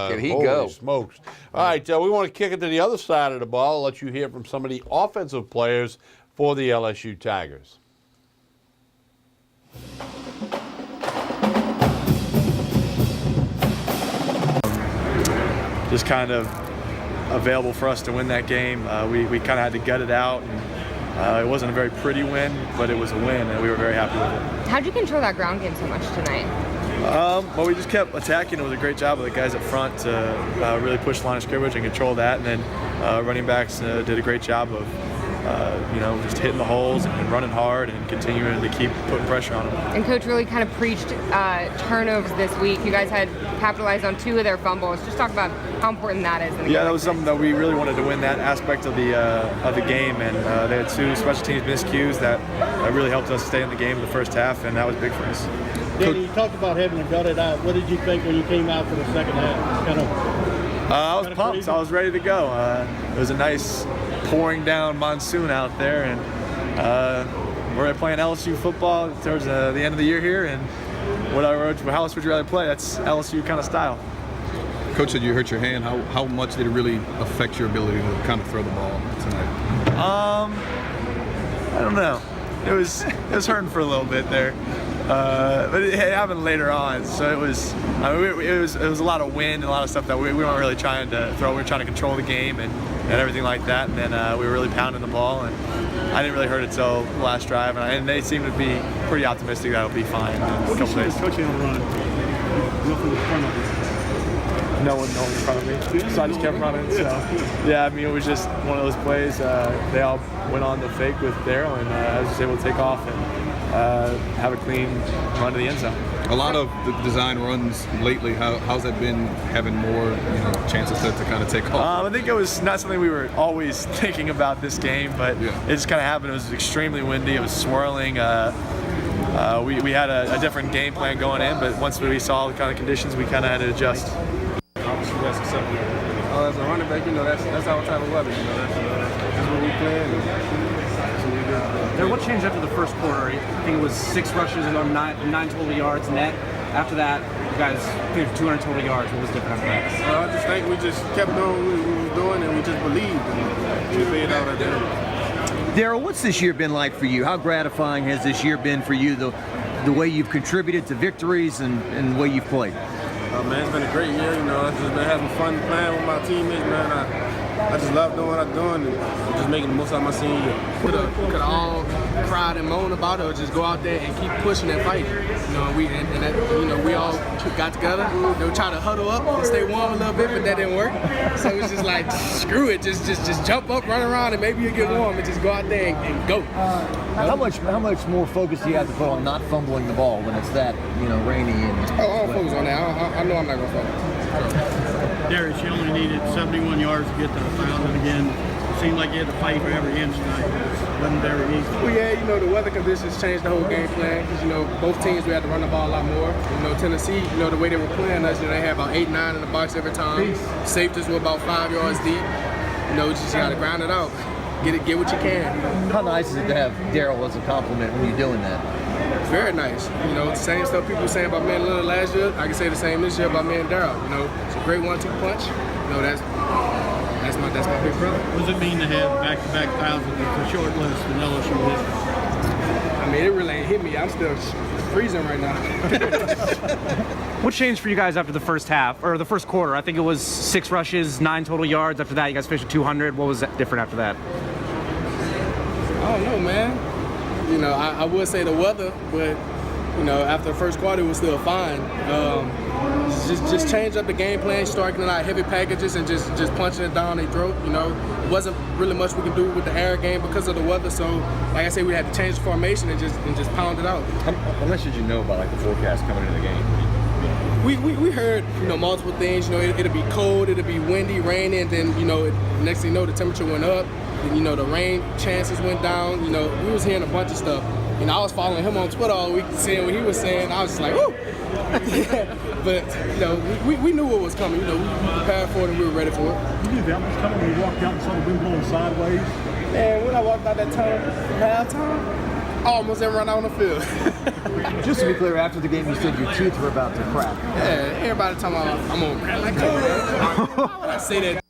can he holy go? Smokes. All right, we want to kick it to the other side of the ball, let you hear from some of the offensive players for the LSU Tigers. Just kind of available for us to win that game. We kind of had to gut it out. And, it wasn't a very pretty win, but it was a win, and we were very happy with it. How'd you control that ground game so much tonight? Well, we just kept attacking. It was a great job of the guys up front to really push the line of scrimmage and control that. And then running backs did a great job of, just hitting the holes and running hard and continuing to keep putting pressure on them. And Coach really kind of preached turnovers this week. You guys had capitalized on 2 of their fumbles. Just talk about how important that is. Yeah, that was something that we really wanted to win, that aspect of the game. And they had 2 special teams miscues that really helped us stay in the game in the first half, and that was big for us. Danny, you talked about having to gut it out. What did you think when you came out for the second half? I was pumped. Crazy? I was ready to go. It was a nice pouring down monsoon out there, and we're playing LSU football towards the end of the year here, and how else would you rather play? That's LSU kind of style. Coach said you hurt your hand. How much did it really affect your ability to kind of throw the ball tonight? I don't know. It was hurting for a little bit there. But it happened later on, so it was a lot of wind and a lot of stuff that we weren't really trying to throw. We were trying to control the game and everything like that, and then we were really pounding the ball, and I didn't really hurt it till the last drive, and they seem to be pretty optimistic that it'll be fine in a couple days. Coaching on the run, from the front of it. no one in front of me. So I just kept running. So, yeah, I mean, it was just one of those plays. They all went on the fake with Daryl, and I was just able to take off and have a clean run to the end zone. A lot of the design runs lately, how's that been, having more chances to kind of take off? I think it was not something we were always thinking about this game, but it just kind of happened. It was extremely windy. It was swirling. We had a different game plan going in, but once we saw the kind of conditions, we kind of had to adjust. Obviously, that's acceptable. As a running back, that's our type of weather. That's what we play. There, what changed after the first quarter? I think it was 6 rushes and 9 total yards net. After that, you guys finished 200 total yards. What was different after that? I just think we just kept doing what we was doing, and we just believed. And we figured out at the end. Daryl, what's this year been like for you? How gratifying has this year been for you, the way you've contributed to victories and the way you've played? Man, it's been a great year. I've just been having fun playing with my teammates, man. I just love doing what I'm doing and just making the most out of my senior year. Could have all cried and moaned about it, or just go out there and keep pushing and fighting. We all got together. They would try to huddle up and stay warm a little bit, but that didn't work. So it was just like, screw it, just jump up, run around, and maybe you'll get warm, and just go out there and go. How much more focus do you have to put on not fumbling the ball when it's that rainy and? I don't focus on that. I know I'm not gonna fumble. Darius, you only needed 71 yards to get to the foul, again, it seemed like you had to fight for every inch tonight. It wasn't very easy. Well, yeah, the weather conditions changed the whole game plan because, both teams, we had to run the ball a lot more. Tennessee, the way they were playing us, they had about 8, 9 in the box every time. Safeties were about 5 yards deep. You just got to grind it out. Get what you can. How nice is it to have Daryl as a compliment when you're doing that? Very nice. The same stuff people were saying about me and Lillard last year, I can say the same this year about me and Daryl. It's a great 1-2 punch. That's my big brother. What does it mean to have back-to-back thousands of short list in LSU history? I mean, it really ain't hit me. I'm still freezing right now. What changed for you guys after the first half, or the first quarter? I think it was 6 rushes, 9 total yards. After that, you guys finished at 200. What was different after that? I don't know, man. I would say the weather, but after the first quarter, it was still fine. Just change up the game plan, start getting out heavy packages and just punching it down their throat. It wasn't really much we could do with the air game because of the weather. So, like I said, we had to change the formation and just pound it out. How much did you know about the forecast coming into the game? We heard multiple things. It'll be cold, it'll be windy, rainy, and then next thing you know, the temperature went up. And, the rain chances went down. We was hearing a bunch of stuff. I was following him on Twitter all week, seeing what he was saying. I was just like, woo! But we knew what was coming. We prepared for it and we were ready for it. You knew that was coming when you walked out and saw the wind blowing sideways. Man, when I walked out that halftime, I almost didn't run out on the field. Just to be clear, after the game, you said your teeth were about to crack. Yeah, everybody talking about I'm on. Like, why would I say that?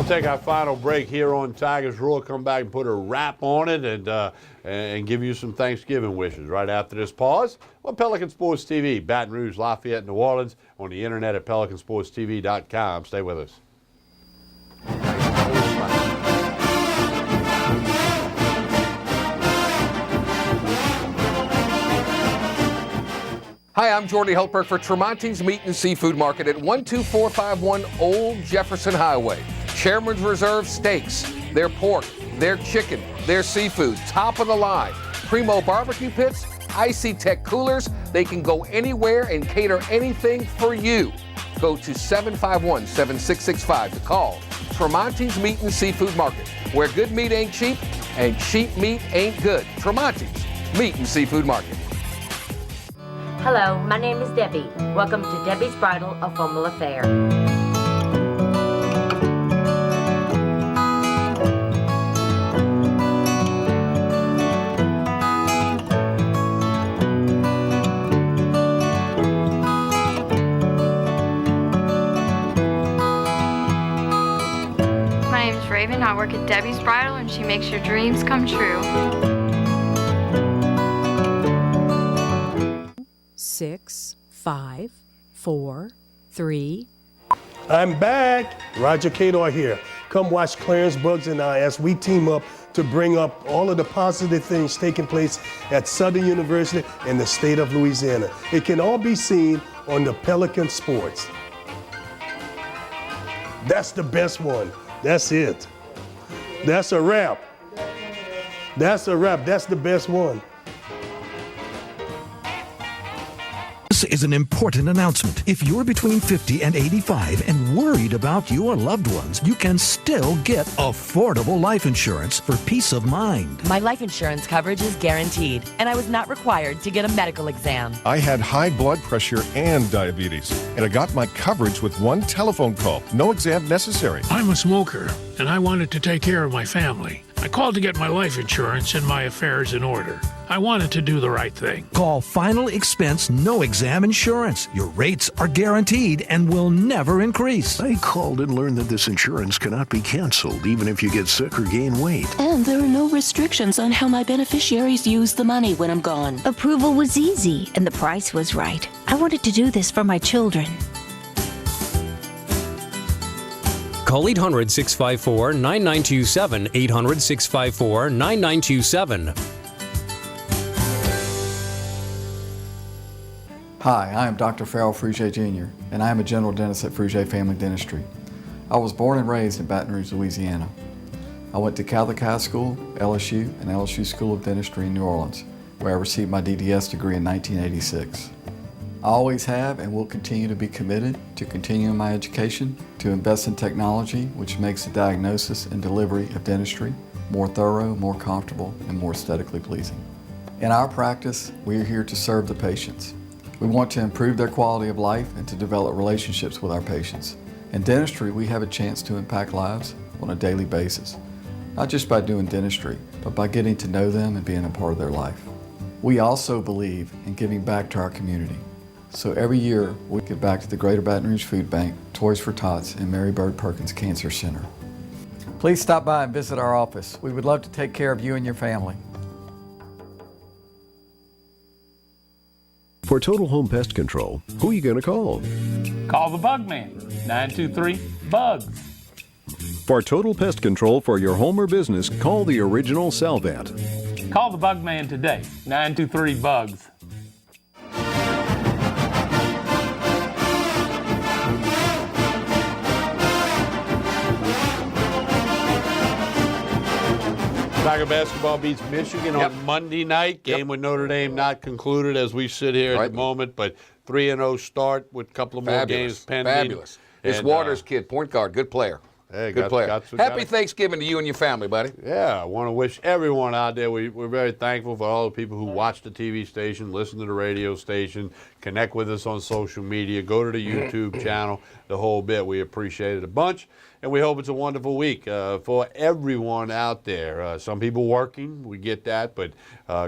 Take our final break here on Tigers Roar. Come back and put a wrap on it and give you some Thanksgiving wishes right after this pause on Pelican Sports TV, Baton Rouge, Lafayette, New Orleans, on the internet at PelicanSportsTV.com. Stay with us. Hi, I'm Jordy Helper for Tremonti's Meat and Seafood Market at 12451 Old Jefferson Highway. Chairman's Reserve steaks, their pork, their chicken, their seafood, top of the line. Primo barbecue pits, Icy Tech coolers. They can go anywhere and cater anything for you. Go to 751-7665 to call Tremonti's Meat and Seafood Market, where good meat ain't cheap and cheap meat ain't good. Tremonti's Meat and Seafood Market. Hello, my name is Debbie. Welcome to Debbie's Bridal, a Formal Affair. My name is Raven. I work at Debbie's Bridal, and she makes your dreams come true. 6, 5, 4, 3. I'm back. Roger Cador here. Come watch Clarence Bugs and I as we team up to bring up all of the positive things taking place at Southern University and the state of Louisiana. It can all be seen on the Pelican Sports. That's the best one. That's it. That's a wrap. That's a wrap. That's the best one. This is an important announcement. If you're between 50 and 85 and worried about your loved ones, you can still get affordable life insurance for peace of mind. My life insurance coverage is guaranteed, and I was not required to get a medical exam. I had high blood pressure and diabetes, and I got my coverage with one telephone call. No exam necessary. I'm a smoker, and I wanted to take care of my family. I called to get my life insurance and my affairs in order. I wanted to do the right thing. Call Final Expense No Exam Insurance. Your rates are guaranteed and will never increase. I called and learned that this insurance cannot be canceled even if you get sick or gain weight. And there are no restrictions on how my beneficiaries use the money when I'm gone. Approval was easy and the price was right. I wanted to do this for my children. Call 800-654-9927, 800-654-9927. Hi, I am Dr. Farrell Frugier Jr., and I am a general dentist at Frugier Family Dentistry. I was born and raised in Baton Rouge, Louisiana. I went to Catholic High School, LSU, and LSU School of Dentistry in New Orleans, where I received my DDS degree in 1986. I always have and will continue to be committed to continuing my education, to invest in technology which makes the diagnosis and delivery of dentistry more thorough, more comfortable, and more aesthetically pleasing. In our practice, we are here to serve the patients. We want to improve their quality of life and to develop relationships with our patients. In dentistry, we have a chance to impact lives on a daily basis, not just by doing dentistry, but by getting to know them and being a part of their life. We also believe in giving back to our community. So every year, we give back to the Greater Baton Rouge Food Bank, Toys for Tots, and Mary Bird Perkins Cancer Center. Please stop by and visit our office. We would love to take care of you and your family. For Total Home Pest Control, who are you going to call? Call the Bug Man, 923-BUGS. For total pest control for your home or business, call the original Salvat. Call the Bug Man today, 923-BUGS. Tiger basketball beats Michigan on Monday night. Game with Notre Dame not concluded as we sit here at the moment, but 3-0 start with a couple of more games pending. Fabulous. This Waters kid, point guard, good player. Hey, good player. Happy Thanksgiving to you and your family, buddy. Yeah, I want to wish everyone out there, we're very thankful for all the people who watch the TV station, listen to the radio station, connect with us on social media, go to the YouTube channel, the whole bit. We appreciate it a bunch. And we hope it's a wonderful week for everyone out there. Some people working, we get that, but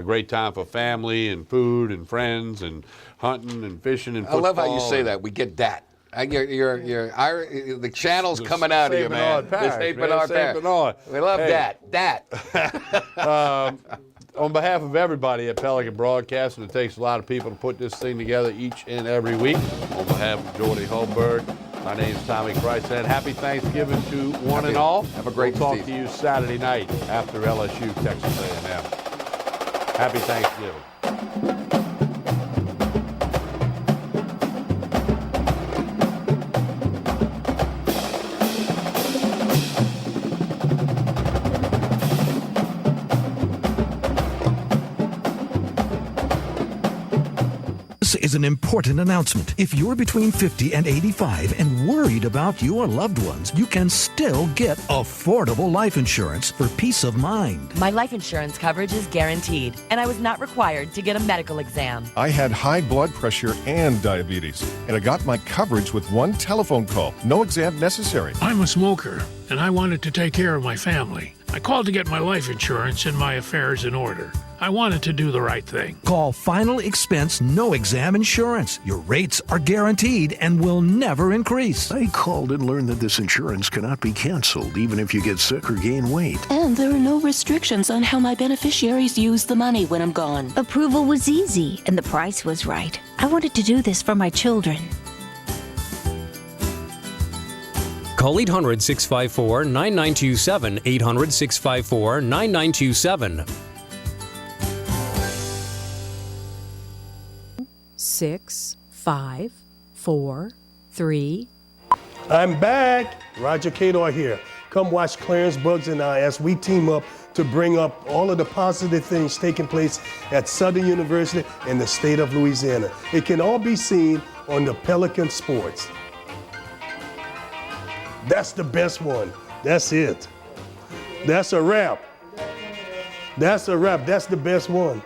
great time for family and food and friends and hunting and fishing and football. I love how you say that. We get that. The channel's coming out of you, man. The St. Bernard Parish. We love that. On behalf of everybody at Pelican Broadcasting, it takes a lot of people to put this thing together each and every week. On behalf of Jordy Hulberg, my name's Tommy Christ, and happy Thanksgiving to one and all. Have a great We'll talk to you Saturday night after LSU Texas A&M. Happy Thanksgiving. This is an important announcement. If you're between 50 and 85 and worried about your loved ones, you can still get affordable life insurance for peace of mind. My life insurance coverage is guaranteed, and I was not required to get a medical exam. I had high blood pressure and diabetes, and I got my coverage with one telephone call. No exam necessary. I'm a smoker, and I wanted to take care of my family. I called to get my life insurance and my affairs in order. I wanted to do the right thing. Call Final Expense No Exam Insurance. Your rates are guaranteed and will never increase. I called and learned that this insurance cannot be canceled even if you get sick or gain weight. And there are no restrictions on how my beneficiaries use the money when I'm gone. Approval was easy and the price was right. I wanted to do this for my children. Call 800-654-9927, 800-654-9927. 6, 5, 4, 3. I'm back. Roger Cador here. Come watch Clarence Bugs and I as we team up to bring up all of the positive things taking place at Southern University in the state of Louisiana. It can all be seen on the Pelican Sports. That's the best one. That's it. That's a wrap. That's a wrap. That's the best one.